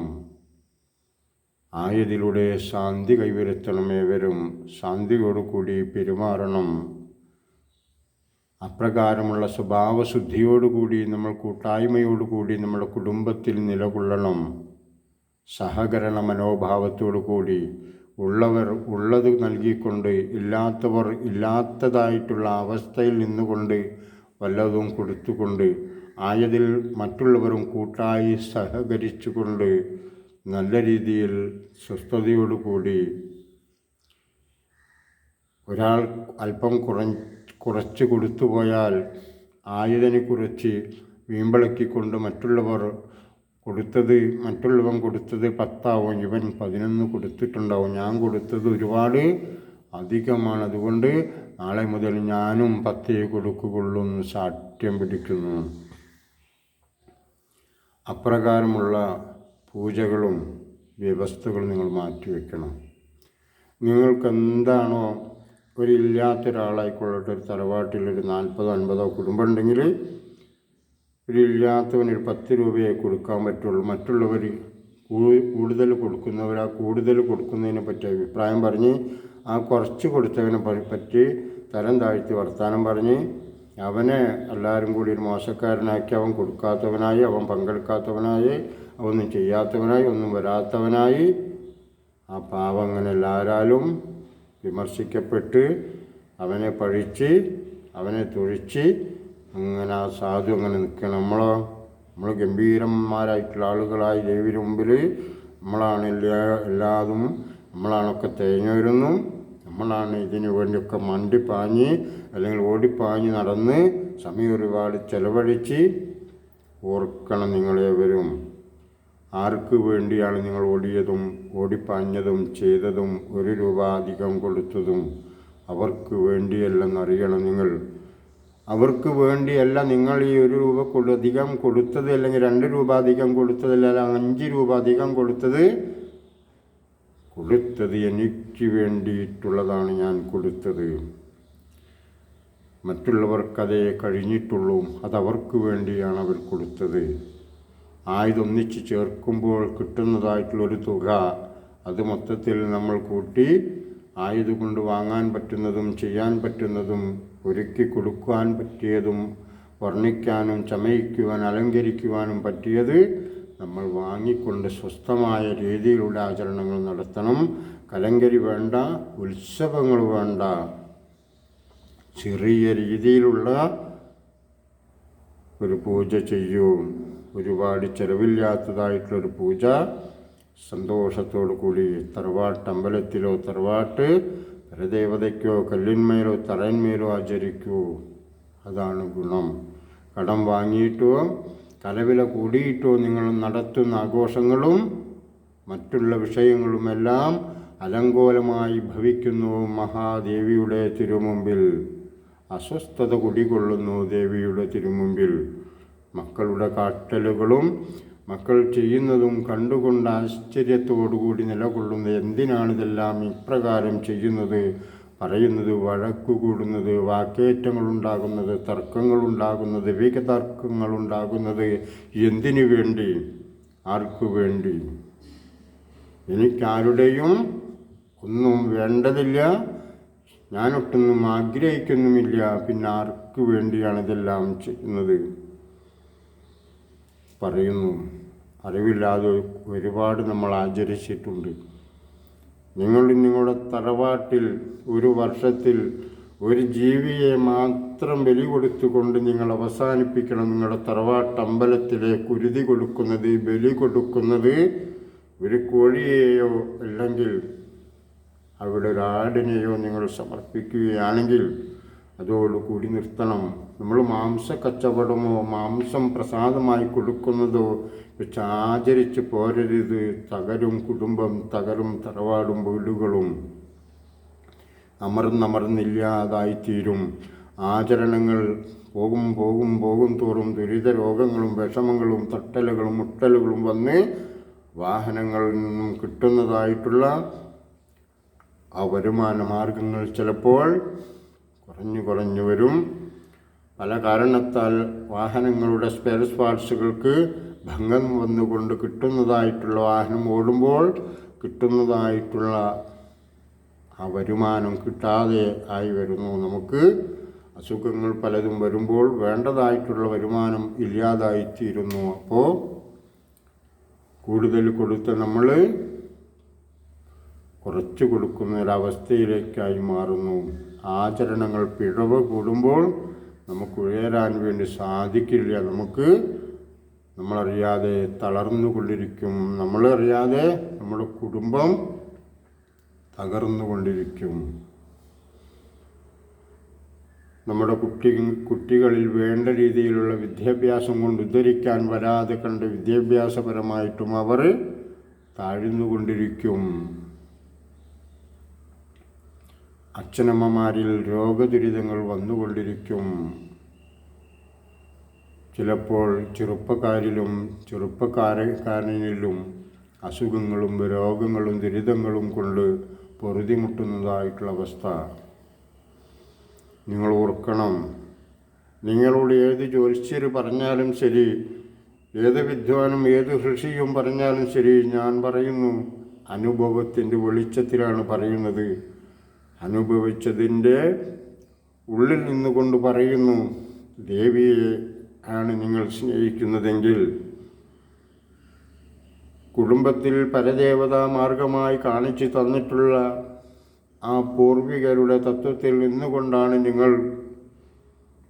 ആയതിലൂടെ ശാന്തി കൈവരുത്തണം. ഏവരും ശാന്തിയോടുകൂടി പെരുമാറണം. അപ്രകാരമുള്ള സ്വഭാവശുദ്ധിയോടുകൂടി നമ്മൾ കൂട്ടായ്മയോടുകൂടി നമ്മുടെ കുടുംബത്തിൽ നിലകൊള്ളണം. സഹകരണ മനോഭാവത്തോടു കൂടി ഉള്ളവർ ഉള്ളത് നൽകിക്കൊണ്ട് ഇല്ലാത്തവർ ഇല്ലാത്തതായിട്ടുള്ള അവസ്ഥയിൽ നിന്നുകൊണ്ട് വല്ലതും കൊടുത്തുകൊണ്ട് ആയതിൽ മറ്റുള്ളവരും കൂട്ടായി സഹകരിച്ചുകൊണ്ട് നല്ല രീതിയിൽ സ്വസ്ഥതയോടുകൂടി ഒരാൾ അല്പം കുറച്ച് കൊടുത്തു പോയാൽ ആയതിനെ കുറിച്ച് വീമ്പളക്കിക്കൊണ്ട് മറ്റുള്ളവൻ കൊടുത്തത് 10 ആവും, ഇവൻ 11 കൊടുത്തിട്ടുണ്ടാവും, ഞാൻ കൊടുത്തത് ഒരുപാട് അധികമാണ്, അതുകൊണ്ട് നാളെ മുതൽ ഞാനും 10 കൊടുക്കുകയുള്ളൂ എന്ന് ശാഠ്യം പിടിക്കുന്നു. അപ്രകാരമുള്ള പൂജകളും വ്യവസ്ഥകളും നിങ്ങൾ മാറ്റിവെക്കണം. നിങ്ങൾക്കെന്താണോ ഇല്ലാത്തൊരാളായിക്കൊള്ളട്ടെ, ഒരു തറവാട്ടിലൊരു 40-50 കുടുംബം ഉണ്ടെങ്കിൽ ഇല്ലാത്തവനൊരു 10 രൂപയെ കൊടുക്കാൻ പറ്റുള്ളൂ. മറ്റുള്ളവർ കൂടുതൽ കൊടുക്കുന്നവർ ആ കൂടുതൽ കൊടുക്കുന്നതിനെ പറ്റി അഭിപ്രായം പറഞ്ഞ് ആ കുറച്ച് കൊടുത്തവനെ പറ്റി തരം താഴ്ത്തി വർത്തമാനം പറഞ്ഞ് അവനെ എല്ലാവരും കൂടി ഒരു മോശക്കാരനാക്കി, അവൻ കൊടുക്കാത്തവനായി, അവൻ പങ്കെടുക്കാത്തവനായി, അവനൊന്നും ചെയ്യാത്തവനായി, ഒന്നും വരാത്തവനായി ആ പാവം അങ്ങനെ എല്ലാവരാലും വിമർശിക്കപ്പെട്ട് അവനെ പഴിച്ച് അവനെ തൊഴിച്ച് അങ്ങനെ ആ സാധു അങ്ങനെ നിൽക്കണം. നമ്മൾ ഗംഭീരന്മാരായിട്ടുള്ള ആളുകളായി ദേവിയുടെ മുമ്പിൽ നമ്മളാണ് എല്ലാതും, നമ്മളാണൊക്കെ തേങ്ങ വരുന്നു, നമ്മളാണ് ഇതിനു വേണ്ടിയൊക്കെ മണ്ടിപ്പാഞ്ഞ് അല്ലെങ്കിൽ ഓടിപ്പാഞ്ഞ് നടന്ന് സമയം ഒരുപാട് ചെലവഴിച്ച്. ഓർക്കണം നിങ്ങളേവരും, ആർക്ക് വേണ്ടിയാണ് നിങ്ങൾ ഓടിയതും ഓടിപ്പാഞ്ഞതും ചെയ്തതും 1 രൂപ അധികം കൊടുത്തതും? അവർക്ക് വേണ്ടിയല്ലെന്നറിയണം നിങ്ങൾ. അവർക്ക് വേണ്ടിയല്ല നിങ്ങൾ ഈ 1 രൂപ അധികം കൊടുത്തത്, അല്ലെങ്കിൽ 2 രൂപ അധികം കൊടുത്തത്, അല്ലെങ്കിൽ 5 രൂപ അധികം കൊടുത്തത് എനിക്ക് വേണ്ടിയിട്ടുള്ളതാണ് ഞാൻ കൊടുത്തത്. മറ്റുള്ളവർക്കതേ കഴിഞ്ഞിട്ടുള്ളൂ, അതവർക്ക് വേണ്ടിയാണ് അവർ കൊടുത്തത്. ആയതൊന്നിച്ച് ചേർക്കുമ്പോൾ കിട്ടുന്നതായിട്ടുള്ളൊരു തുക, അത് മൊത്തത്തിൽ നമ്മൾ കൂട്ടി ആയതുകൊണ്ട് വാങ്ങാൻ പറ്റുന്നതും ചെയ്യാൻ പറ്റുന്നതും ഒരുക്കി കൊടുക്കുവാൻ പറ്റിയതും വർണ്ണിക്കാനും ചമയിക്കുവാൻ അലങ്കരിക്കുവാനും പറ്റിയത് നമ്മൾ വാങ്ങിക്കൊണ്ട് സ്വസ്ഥമായ രീതിയിലുള്ള ആചരണങ്ങൾ നടത്തണം. കലങ്കരി വേണ്ട, ഉത്സവങ്ങൾ വേണ്ട, ചെറിയ രീതിയിലുള്ള ഒരു പൂജ ചെയ്യൂ. ഒരുപാട് ചെലവില്ലാത്തതായിട്ടുള്ളൊരു പൂജ സന്തോഷത്തോടു കൂടി തറവാട്ടമ്പലത്തിലോ തറവാട്ട് പരദേവതയ്ക്കോ കല്ലിന്മേലോ തറന്മേലോ ആചരിക്കൂ. അതാണ് ഗുണം. കടം വാങ്ങിയിട്ടോ തലവില കൂടിയിട്ടോ നിങ്ങൾ നടത്തുന്ന ആഘോഷങ്ങളും മറ്റുള്ള വിഷയങ്ങളുമെല്ലാം അലങ്കോലമായി ഭവിക്കുന്നു. മഹാദേവിയുടെ തിരുമുമ്പിൽ അസ്വസ്ഥത കുടികൊള്ളുന്നു. ദേവിയുടെ തിരുമുമ്പിൽ മക്കളുടെ കാട്ടലുകളും മക്കൾ ചെയ്യുന്നതും കണ്ടുകൊണ്ട് ആശ്ചര്യത്തോടുകൂടി നിലകൊള്ളുന്നത്. എന്തിനാണിതെല്ലാം ഇപ്രകാരം ചെയ്യുന്നത്, പറയുന്നത്, വഴക്കുകൂടുന്നത്, വാക്കേറ്റങ്ങളുണ്ടാകുന്നത്, തർക്കങ്ങളുണ്ടാകുന്നത്, വികതർക്കങ്ങളുണ്ടാകുന്നത് എന്തിനു വേണ്ടി, ആർക്കു വേണ്ടി? എനിക്കാരുടെയും ഒന്നും വേണ്ടതില്ല, ഞാനൊട്ടൊന്നും ആഗ്രഹിക്കുന്നുമില്ല. പിന്നെ ആർക്ക് വേണ്ടിയാണ് ഇതെല്ലാം ചെയ്യുന്നത് പറയുന്നു. അറിവില്ലാതെ ഒരുപാട് നമ്മൾ ആചരിച്ചിട്ടുണ്ട്. നിങ്ങളുടെ തറവാട്ടിൽ ഒരു വർഷത്തിൽ ഒരു ജീവിയെ മാത്രം ബലി കൊടുത്തുകൊണ്ട് നിങ്ങൾ അവസാനിപ്പിക്കണം. നിങ്ങളുടെ തറവാട്ടമ്പലത്തിലെ കുരുതി കൊടുക്കുന്നത്, ബലി കൊടുക്കുന്നത് ഒരു കോഴിയെയോ അല്ലെങ്കിൽ അവിടെ ഒരു ആടിനെയോ നിങ്ങൾ സമർപ്പിക്കുകയാണെങ്കിൽ അതോടുകൂടി നിർത്തണം. നമ്മൾ മാംസക്കച്ചവടമോ മാംസം പ്രസാദമായി കൊടുക്കുന്നതോ വെച്ച് ആചരിച്ച് പോരരുത്. തകരും കുടുംബം, തകരും തറവാടും വീടുകളും, അമർന്നില്ലാതായിത്തീരും. ആചരണങ്ങൾ പോകും തോറും ദുരിത രോഗങ്ങളും വിഷമങ്ങളും തട്ടലുകളും മുട്ടലുകളും വന്ന് വാഹനങ്ങളിൽ നിന്നും കിട്ടുന്നതായിട്ടുള്ള ആ വരുമാന മാർഗങ്ങൾ ചിലപ്പോൾ കുറഞ്ഞു വരും. പല കാരണത്താൽ വാഹനങ്ങളുടെ സ്പെയർ പാർട്സുകൾക്ക് ഭംഗം വന്നുകൊണ്ട് കിട്ടുന്നതായിട്ടുള്ള വാഹനം ഓടുമ്പോൾ കിട്ടുന്നതായിട്ടുള്ള ആ വരുമാനം കിട്ടാതെ ആയി വരുന്നു. നമുക്ക് അസുഖങ്ങൾ പലതും വരുമ്പോൾ വേണ്ടതായിട്ടുള്ള വരുമാനം ഇല്ലാതായിത്തീരുന്നു. അപ്പോൾ കൂടുതൽ കൊടുത്ത് നമ്മൾ കുറച്ച് കൊടുക്കുന്ന ഒരവസ്ഥയിലേക്കായി മാറുന്നു. ആചരണങ്ങൾ പിഴവ് കൂടുമ്പോൾ നമുക്ക് ഉയരാൻ വേണ്ടി സാധിക്കില്ല. നമ്മളറിയാതെ തളർന്നുകൊണ്ടിരിക്കും. നമ്മളറിയാതെ നമ്മുടെ കുടുംബം തകർന്നുകൊണ്ടിരിക്കും. നമ്മുടെ കുട്ടികളിൽ വേണ്ട രീതിയിലുള്ള വിദ്യാഭ്യാസം കൊണ്ട് ഉദ്ധരിക്കാൻ വരാതെ കണ്ട് വിദ്യാഭ്യാസപരമായിട്ടും അവർ താഴ്ന്നുകൊണ്ടിരിക്കും. അച്ഛനമ്മമാരിൽ രോഗദുരിതങ്ങൾ വന്നുകൊണ്ടിരിക്കും. ചിലപ്പോൾ ചെറുപ്പക്കാരനിലും അസുഖങ്ങളും രോഗങ്ങളും ദുരിതങ്ങളും കൊണ്ട് പൊറുതിമുട്ടുന്നതായിട്ടുള്ള അവസ്ഥ നിങ്ങൾ ഓർക്കണം. നിങ്ങളോട് ഏത് ജ്യോത്സ്യർ പറഞ്ഞാലും ശരി, ഏത് വിദ്വാനും ഏത് ഋഷിയും പറഞ്ഞാലും ശരി, ഞാൻ പറയുന്നു അനുഭവത്തിൻ്റെ വെളിച്ചത്തിലാണ് പറയുന്നത്. അനുഭവിച്ചതിൻ്റെ ഉള്ളിൽ നിന്നുകൊണ്ട് പറയുന്നു. ദേവിയെ ആണ് നിങ്ങൾ സ്നേഹിക്കുന്നതെങ്കിൽ കുടുംബത്തിൽ പരദേവതാ മാർഗമായി കാണിച്ചു തന്നിട്ടുള്ള ആ പൂർവികരുടെ തത്വത്തിൽ നിന്നുകൊണ്ടാണ് നിങ്ങൾ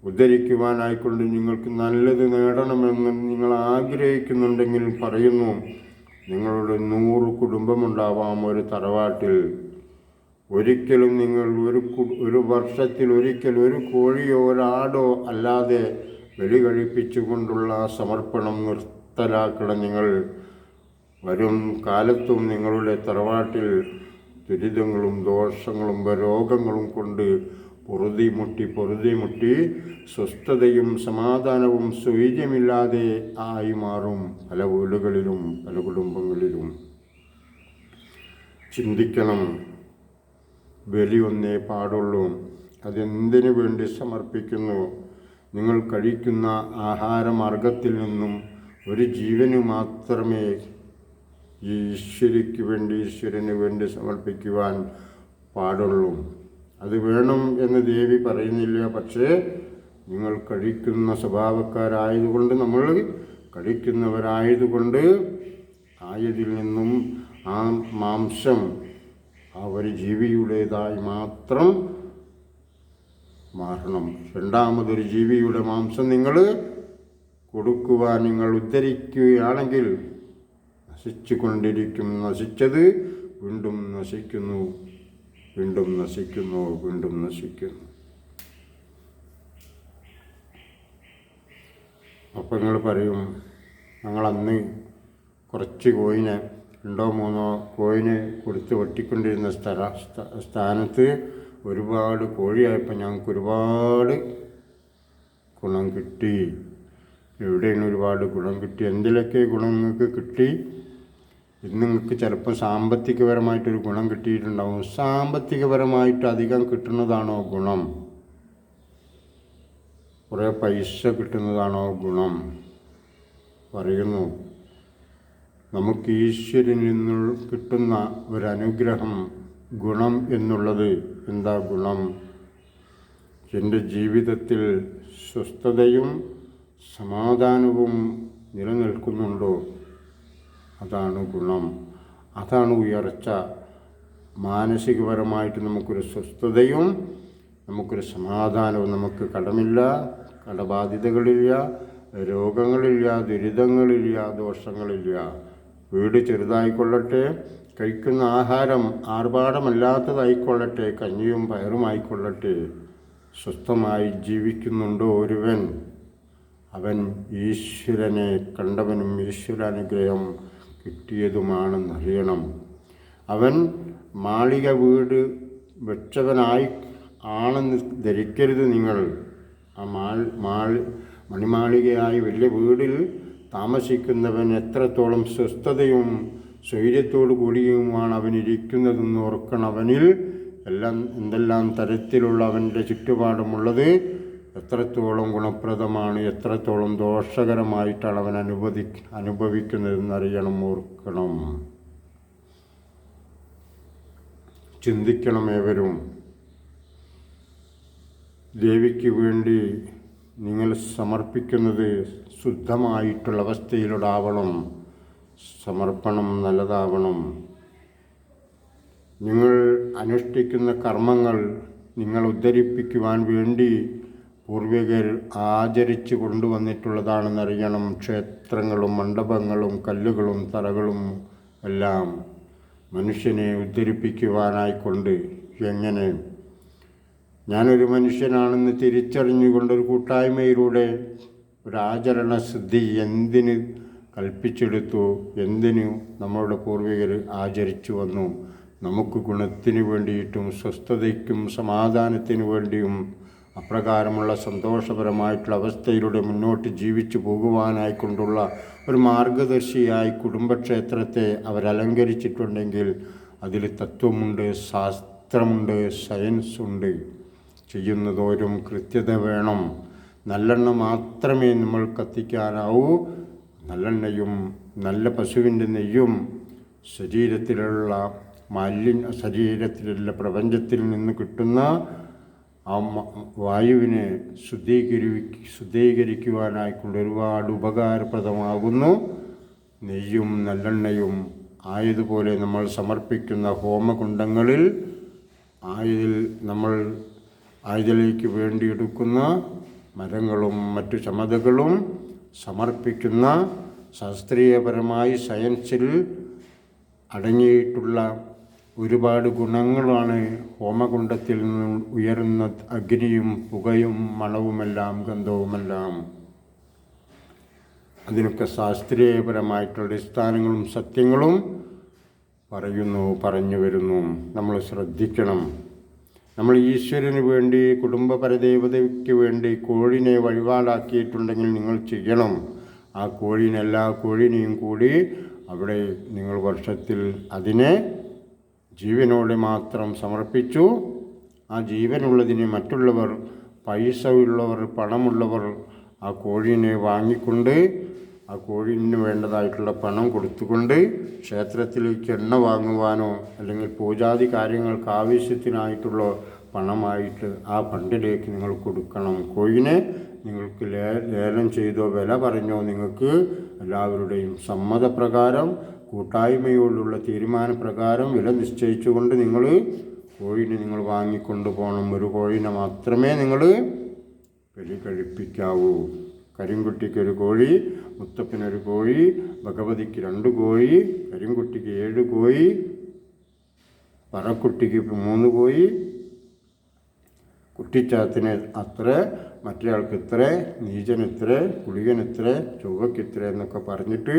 ഉദ്ധരിക്കുവാനായിക്കൊണ്ട് നിങ്ങൾക്ക് നല്ലത് നേടണമെന്ന് നിങ്ങൾ ആഗ്രഹിക്കുന്നുണ്ടെങ്കിൽ പറയുന്നു. നിങ്ങളുടെ 100 കുടുംബമുണ്ടാവാം ഒരു തറവാട്ടിൽ. ഒരിക്കലും നിങ്ങൾ ഒരു വർഷത്തിൽ ഒരിക്കൽ ഒരു കോഴിയോ ഒരാടോ അല്ലാതെ ബലി കഴിപ്പിച്ചുകൊണ്ടുള്ള സമർപ്പണം നിർത്തലാക്കണം. നിങ്ങൾ വരും കാലത്തും നിങ്ങളുടെ തറവാട്ടിൽ ദുരിതങ്ങളും ദോഷങ്ങളും രോഗങ്ങളും കൊണ്ട് പൊറുതിമുട്ടി സ്വസ്ഥതയും സമാധാനവും സ്വൈര്യമില്ലാതെ ആയി മാറും പല വീടുകളിലും പല കുടുംബങ്ങളിലും. ചിന്തിക്കണം. ബലി ഒന്നേ പാടുള്ളൂ. അതെന്തിനു വേണ്ടി സമർപ്പിക്കുന്നു? നിങ്ങൾ കഴിക്കുന്ന ആഹാരമാർഗത്തിൽ നിന്നും ഒരു ജീവന് മാത്രമേ ഈശ്വരന് വേണ്ടി സമർപ്പിക്കുവാൻ പാടുള്ളൂ. അത് വേണം എന്ന് ദേവി പറയുന്നില്ല. പക്ഷേ നിങ്ങൾ കഴിക്കുന്ന സ്വഭാവക്കാരായതുകൊണ്ട്, നമ്മൾ കഴിക്കുന്നവരായതുകൊണ്ട് ആയതിൽ നിന്നും ആ മാംസം ആ ഒരു ജീവിയുടേതായി മാത്രം മാറണം. രണ്ടാമതൊരു ജീവിയുടെ മാംസം നിങ്ങൾ കൊടുക്കുവാൻ നിങ്ങൾ ഉദ്ധരിക്കുകയാണെങ്കിൽ നശിച്ചു കൊണ്ടിരിക്കും. നശിച്ചത് വീണ്ടും നശിക്കുന്നു. അപ്പം നിങ്ങൾ പറയും, ഞങ്ങളന്ന് കുറച്ച് കോയിന് 2-3 കോയിന് കൊടുത്ത് വെട്ടിക്കൊണ്ടിരുന്ന സ്ഥാനത്ത് ഒരുപാട് കോഴിയായപ്പോൾ ഞങ്ങൾക്ക് ഒരുപാട് ഗുണം കിട്ടി. എവിടെയാണ് ഒരുപാട് ഗുണം കിട്ടി? എന്തിലൊക്കെ ഗുണം നിങ്ങൾക്ക് കിട്ടി? ഇന്ന് നിങ്ങൾക്ക് ചിലപ്പോൾ സാമ്പത്തികപരമായിട്ടൊരു ഗുണം കിട്ടിയിട്ടുണ്ടാവും. സാമ്പത്തികപരമായിട്ട് അധികം കിട്ടുന്നതാണോ ഗുണം? കുറേ പൈസ കിട്ടുന്നതാണോ ഗുണം? പറയുന്നു, നമുക്ക് ഈശ്വരനിൽ നിന്ന് കിട്ടുന്ന ഒരനുഗ്രഹം ഗുണം എന്നുള്ളത് എന്താ ഗുണം? എൻ്റെ ജീവിതത്തിൽ സ്വസ്ഥതയും സമാധാനവും നിലനിൽക്കുന്നുണ്ടോ? അതാണ് ഗുണം, അതാണ് ഉയർച്ച. മാനസികപരമായിട്ട് നമുക്കൊരു സ്വസ്ഥതയും നമുക്കൊരു സമാധാനവും. നമുക്ക് കടമില്ല, കടബാധ്യതകളില്ല, രോഗങ്ങളില്ല, ദുരിതങ്ങളില്ല, ദോഷങ്ങളില്ല. വീട് ചെറുതായിക്കൊള്ളട്ടെ, കഴിക്കുന്ന ആഹാരം ആർഭാടമല്ലാത്തതായിക്കൊള്ളട്ടെ, കഞ്ഞിയും പയറുമായിക്കൊള്ളട്ടെ, സ്വസ്ഥമായി ജീവിക്കുന്നുണ്ടോ ഒരുവൻ, അവൻ ഈശ്വരനെ കണ്ടവനും ഈശ്വരാനുഗ്രഹം കിട്ടിയതുമാണെന്നറിയണം. അവൻ മാളിക വീട് ആണെന്ന് ധരിക്കരുത് നിങ്ങൾ. ആ മണിമാളികയായി വലിയ വീടിൽ താമസിക്കുന്നവൻ എത്രത്തോളം സ്വസ്ഥതയും സ്വൈര്യത്തോടു കൂടിയുമാണ് അവനിരിക്കുന്നതെന്ന് ഓർക്കണം. അവനിൽ എന്തെല്ലാം തരത്തിലുള്ള അവൻ്റെ ചുറ്റുപാടുമുള്ളത് എത്രത്തോളം ഗുണപ്രദമാണ്, എത്രത്തോളം ദോഷകരമായിട്ടാണ് അവൻ അനുഭവിക്കുന്നതെന്നറിയണം, ഓർക്കണം, ചിന്തിക്കണം. ഏവരും ദേവിക്ക് വേണ്ടി നിങ്ങൾ സമർപ്പിക്കുന്നത് ശുദ്ധമായിട്ടുള്ള അവസ്ഥയിലുണ്ടാവണം. സമർപ്പണം നല്ലതാവണം. നിങ്ങൾ അനുഷ്ഠിക്കുന്ന കർമ്മങ്ങൾ നിങ്ങൾ ഉദ്ധരിപ്പിക്കുവാൻ വേണ്ടി പൂർവികർ ആചരിച്ചു കൊണ്ടുവന്നിട്ടുള്ളതാണെന്നറിയണം. ക്ഷേത്രങ്ങളും മണ്ഡപങ്ങളും കല്ലുകളും തറകളും എല്ലാം മനുഷ്യനെ ഉദ്ധരിപ്പിക്കുവാനായിക്കൊണ്ട്. എങ്ങനെ? ഞാനൊരു മനുഷ്യനാണെന്ന് തിരിച്ചറിഞ്ഞുകൊണ്ടൊരു കൂട്ടായ്മയിലൂടെ ഒരാചരണ സിദ്ധി എന്തിന് കൽപ്പിച്ചെടുത്തു, എന്തിനു നമ്മളുടെ പൂർവികർ ആചരിച്ചു വന്നു? നമുക്ക് ഗുണത്തിന് വേണ്ടിയിട്ടും സ്വസ്ഥതയ്ക്കും സമാധാനത്തിന് വേണ്ടിയും അപ്രകാരമുള്ള സന്തോഷപരമായിട്ടുള്ള അവസ്ഥയിലൂടെ മുന്നോട്ട് ജീവിച്ചു പോകുവാനായിക്കൊണ്ടുള്ള ഒരു മാർഗദർശിയായി കുടുംബക്ഷേത്രത്തെ അവരലങ്കരിച്ചിട്ടുണ്ടെങ്കിൽ അതിൽ തത്വമുണ്ട്, ശാസ്ത്രമുണ്ട്, സയൻസുണ്ട്. ചെയ്യുന്നതോറും കൃത്യത വേണം. നല്ലെണ്ണ മാത്രമേ നമ്മൾ കത്തിക്കാനാവൂ. നല്ലെണ്ണയും നല്ല പശുവിൻ്റെ നെയ്യും ശരീരത്തിലുള്ള പ്രപഞ്ചത്തിൽ നിന്ന് കിട്ടുന്ന ആ വായുവിനെ ശുദ്ധീകരിക്കുവാനായിക്കൊണ്ട് ഒരുപാട് ഉപകാരപ്രദമാകുന്നു നെയ്യും നല്ലെണ്ണയും. ആയതുപോലെ നമ്മൾ സമർപ്പിക്കുന്ന ഹോമകുണ്ഡങ്ങളിൽ നമ്മൾ ആയുധത്തിലേക്ക് വേണ്ടി എടുക്കുന്ന മരങ്ങളും മറ്റു ചമതകളും സമർപ്പിക്കുന്ന ശാസ്ത്രീയപരമായി സയൻസിൽ അടങ്ങിയിട്ടുള്ള ഒരുപാട് ഗുണങ്ങളാണ് ഹോമകുണ്ഡത്തിൽ നിന്നും ഉയരുന്ന അഗ്നിയും പുകയും മണവുമെല്ലാം ഗന്ധവുമെല്ലാം. അതിനൊക്കെ ശാസ്ത്രീയപരമായിട്ടുള്ള അടിസ്ഥാനങ്ങളും സത്യങ്ങളും പറഞ്ഞു വരുന്നു. നമ്മൾ ശ്രദ്ധിക്കണം. നമ്മൾ ഈശ്വരന് വേണ്ടി കുടുംബ പരദേവതയ്ക്ക് വേണ്ടി കോഴിനെ വഴിപാടാക്കിയിട്ടുണ്ടെങ്കിൽ നിങ്ങൾ ചെയ്യണം. ആ എല്ലാ കോഴിനെയും കൂടി അവിടെ നിങ്ങൾ വർഷത്തിൽ അതിനെ ജീവനോടെ മാത്രം സമർപ്പിച്ചു. ആ ജീവനുള്ളതിനെ മറ്റുള്ളവർ, പൈസ ഉള്ളവർ, പണമുള്ളവർ ആ കോഴിനെ വാങ്ങിക്കൊണ്ട് ആ കോഴിന് വേണ്ടതായിട്ടുള്ള പണം കൊടുത്തുകൊണ്ട് ക്ഷേത്രത്തിലേക്ക് എണ്ണ വാങ്ങുവാനോ അല്ലെങ്കിൽ പൂജാതി കാര്യങ്ങൾക്ക് ആവശ്യത്തിനായിട്ടുള്ള പണമായിട്ട് ആ ഫണ്ടിലേക്ക് നിങ്ങൾ കൊടുക്കണം. കോഴിനെ നിങ്ങൾക്ക് ലേലം ചെയ്തോ വില പറഞ്ഞോ നിങ്ങൾക്ക് എല്ലാവരുടെയും സമ്മതപ്രകാരം കൂട്ടായ്മയോടുള്ള തീരുമാനപ്രകാരം വില നിശ്ചയിച്ചുകൊണ്ട് കോഴിനെ നിങ്ങൾ വാങ്ങിക്കൊണ്ടു പോകണം. ഒരു കോഴിനെ മാത്രമേ നിങ്ങൾ ബലി കഴിപ്പിക്കാവൂ. കരിങ്കുട്ടിക്കൊരു കോഴി, മുത്തപ്പനൊരു കോഴി, ഭഗവതിക്ക് 2 കോഴി, കരിങ്കുട്ടിക്ക് 7 കോഴി, പറക്കുട്ടിക്ക് 3 കോഴി, കുട്ടിച്ചാത്തിന് അത്ര, മറ്റേയാൾക്ക് ഇത്ര, നീചനിത്ര, കുളികനിത്ര, ചൊവ്വക്കിത്ര എന്നൊക്കെ പറഞ്ഞിട്ട്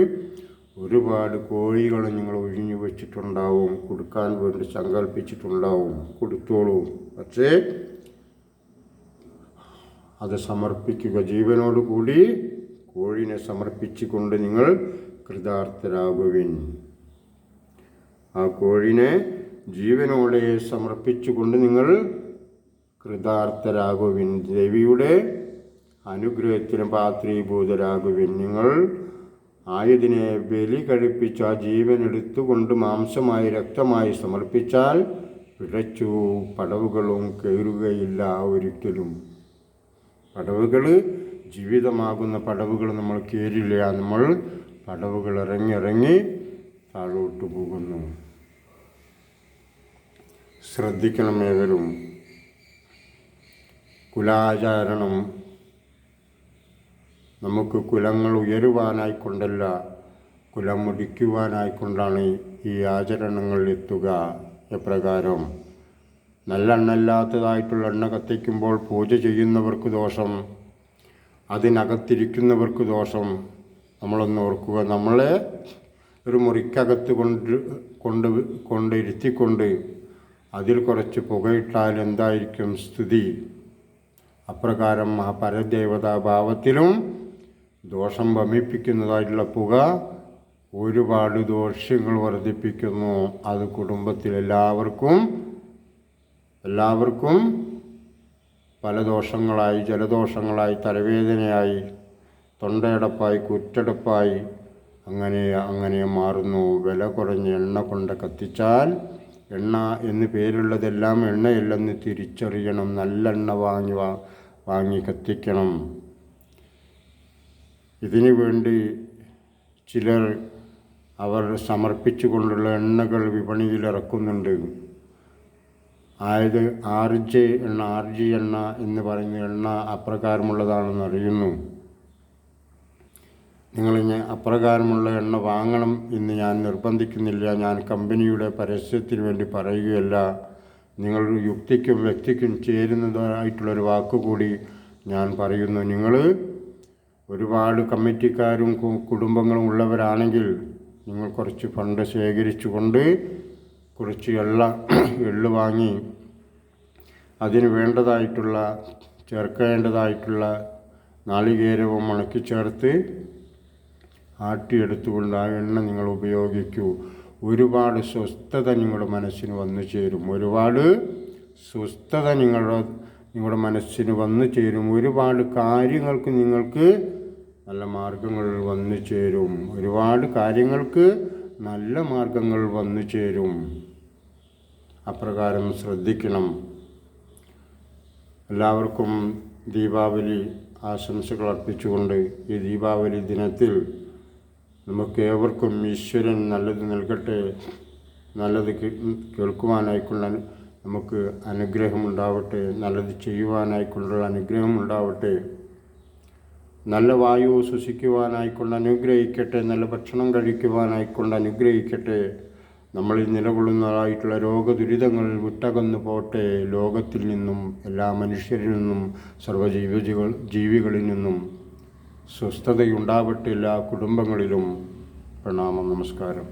ഒരുപാട് കോഴികൾ നിങ്ങൾ ഒഴിഞ്ഞു വെച്ചിട്ടുണ്ടാവും. കൊടുക്കാൻ വേണ്ടി സങ്കല്പിച്ചിട്ടുണ്ടാവും. കൊടുത്തോളൂ. പക്ഷേ അത് സമർപ്പിക്കുക. ജീവനോടുകൂടി കോഴിനെ സമർപ്പിച്ചുകൊണ്ട് നിങ്ങൾ കൃതാർത്ഥരാകുവിൻ. ആ കോഴിനെ ജീവനോടെ സമർപ്പിച്ചുകൊണ്ട് നിങ്ങൾ കൃതാർത്ഥരാകുവിൻ. ദേവിയുടെ അനുഗ്രഹത്തിന് പാത്രീഭൂതരാകുവിൻ. നിങ്ങൾ ആയതിനെ ബലി കഴിപ്പിച്ച് ആ ജീവൻ എടുത്തുകൊണ്ട് മാംസമായി രക്തമായി സമർപ്പിച്ചാൽ പിഴച്ചു പടവുകളും കയറുകയില്ല ഒരിക്കലും. പടവുകൾ ജീവിതമാകുന്ന പടവുകൾ നമ്മൾ കയറില്ല. നമ്മൾ പടവുകൾ ഇറങ്ങി താഴോട്ട് പോകുന്നു. ശ്രദ്ധിക്കണം ഏവരും. കുലാചാരണം നമുക്ക് കുലങ്ങൾ ഉയരുവാനായിക്കൊണ്ടല്ല, കുലം മുടിക്കുവാനായിക്കൊണ്ടാണ് ഈ ആചരണങ്ങൾ എത്തുക. എപ്രകാരം? നല്ല എണ്ണയില്ലാത്തതായിട്ടുള്ള എണ്ണ കത്തിക്കുമ്പോൾ പൂജ ചെയ്യുന്നവർക്ക് ദോഷം, അതിനകത്തിരിക്കുന്നവർക്ക് ദോഷം. നമ്മളൊന്ന് ഓർക്കുക, നമ്മളെ ഒരു മുറിക്കകത്ത് കൊണ്ടിരുത്തിക്കൊണ്ട് അതിൽ കുറച്ച് പുകയിട്ടാൽ എന്തായിരിക്കും സ്ഥിതി? അപ്രകാരം ആ പരദേവതാഭാവത്തിലും ദോഷം വമിപ്പിക്കുന്നതായിട്ടുള്ള പുക ഒരുപാട് ദോഷങ്ങൾ വർദ്ധിപ്പിക്കുന്നു. അത് കുടുംബത്തിൽ എല്ലാവർക്കും പല ദോഷങ്ങളായി, ജലദോഷങ്ങളായി, തലവേദനയായി, തൊണ്ടയടപ്പായി, കുറ്റടപ്പായി അങ്ങനെ മാറുന്നു. വില കുറഞ്ഞ എണ്ണ കൊണ്ട് കത്തിച്ചാൽ എണ്ണ എന്ന് പേരുള്ളതെല്ലാം എണ്ണയല്ലെന്ന് തിരിച്ചറിയണം. നല്ല എണ്ണ വാങ്ങി കത്തിക്കണം. ഇതിനു വേണ്ടി ചിലർ അവർ സമർപ്പിച്ചുകൊണ്ടുള്ള എണ്ണകൾ വിപണിയിൽ ഇറക്കുന്നുണ്ട്. ആയത് RG എണ്ണ എന്ന് പറയുന്ന എണ്ണ അപ്രകാരമുള്ളതാണെന്ന് അറിയുന്നു. നിങ്ങളിനി അപ്രകാരമുള്ള എണ്ണ വാങ്ങണം എന്ന് ഞാൻ നിർബന്ധിക്കുന്നില്ല. ഞാൻ കമ്പനിയുടെ പരസ്യത്തിന് വേണ്ടി പറയുകയല്ല. നിങ്ങളുടെ യുക്തിക്കും വ്യക്തിക്കും ചേരുന്നതായിട്ടുള്ളൊരു വാക്കുകൂടി ഞാൻ പറയുന്നു. നിങ്ങൾ ഒരുപാട് കമ്മിറ്റിക്കാരും കുടുംബങ്ങളും ഉള്ളവരാണെങ്കിൽ നിങ്ങൾ കുറച്ച് ഫണ്ട് ശേഖരിച്ചുകൊണ്ട് കുറച്ച് എള്ള് വാങ്ങി അതിന് വേണ്ടതായിട്ടുള്ള ചേർക്കേണ്ടതായിട്ടുള്ള നാളികേരവും ഉണക്കി ചേർത്ത് ആട്ടിയെടുത്തുകൊണ്ട് ആ എണ്ണ നിങ്ങൾ ഉപയോഗിക്കൂ. ഒരുപാട് സ്വസ്ഥത നിങ്ങളുടെ മനസ്സിന് വന്നു ചേരും. ഒരുപാട് സ്വസ്ഥത നിങ്ങളുടെ മനസ്സിന് വന്നു ചേരും. ഒരുപാട് കാര്യങ്ങൾക്ക് നിങ്ങൾക്ക് നല്ല മാർഗങ്ങൾ വന്നു ചേരും. ഒരുപാട് കാര്യങ്ങൾക്ക് നല്ല മാർഗങ്ങൾ വന്നു ചേരും. അപ്രകാരം ശ്രദ്ധിക്കണം. എല്ലാവർക്കും ദീപാവലി ആശംസകൾ അർപ്പിച്ചുകൊണ്ട് ഈ ദീപാവലി ദിനത്തിൽ നമുക്കേവർക്കും ഈശ്വരൻ നല്ലത് നൽകട്ടെ. നല്ലത് കേൾക്കുവാനായിക്കൊള്ള നമുക്ക് അനുഗ്രഹമുണ്ടാവട്ടെ. നല്ലത് ചെയ്യുവാനായിക്കൊണ്ടുള്ള അനുഗ്രഹമുണ്ടാവട്ടെ. നല്ല വായു ശ്വസിക്കുവാനായിക്കൊണ്ട് അനുഗ്രഹിക്കട്ടെ. നല്ല ഭക്ഷണം കഴിക്കുവാനായിക്കൊണ്ട് അനുഗ്രഹിക്കട്ടെ. നമ്മളിൽ നിലകൊള്ളുന്നതായിട്ടുള്ള രോഗദുരിതങ്ങൾ വിട്ടകന്നു പോട്ടെ. ലോകത്തിൽ നിന്നും, എല്ലാ മനുഷ്യരിൽ നിന്നും, ജീവികളിൽ നിന്നും സ്വസ്ഥതയുണ്ടാവട്ടെ. എല്ലാ കുടുംബങ്ങളിലും. പ്രണാമം. നമസ്കാരം.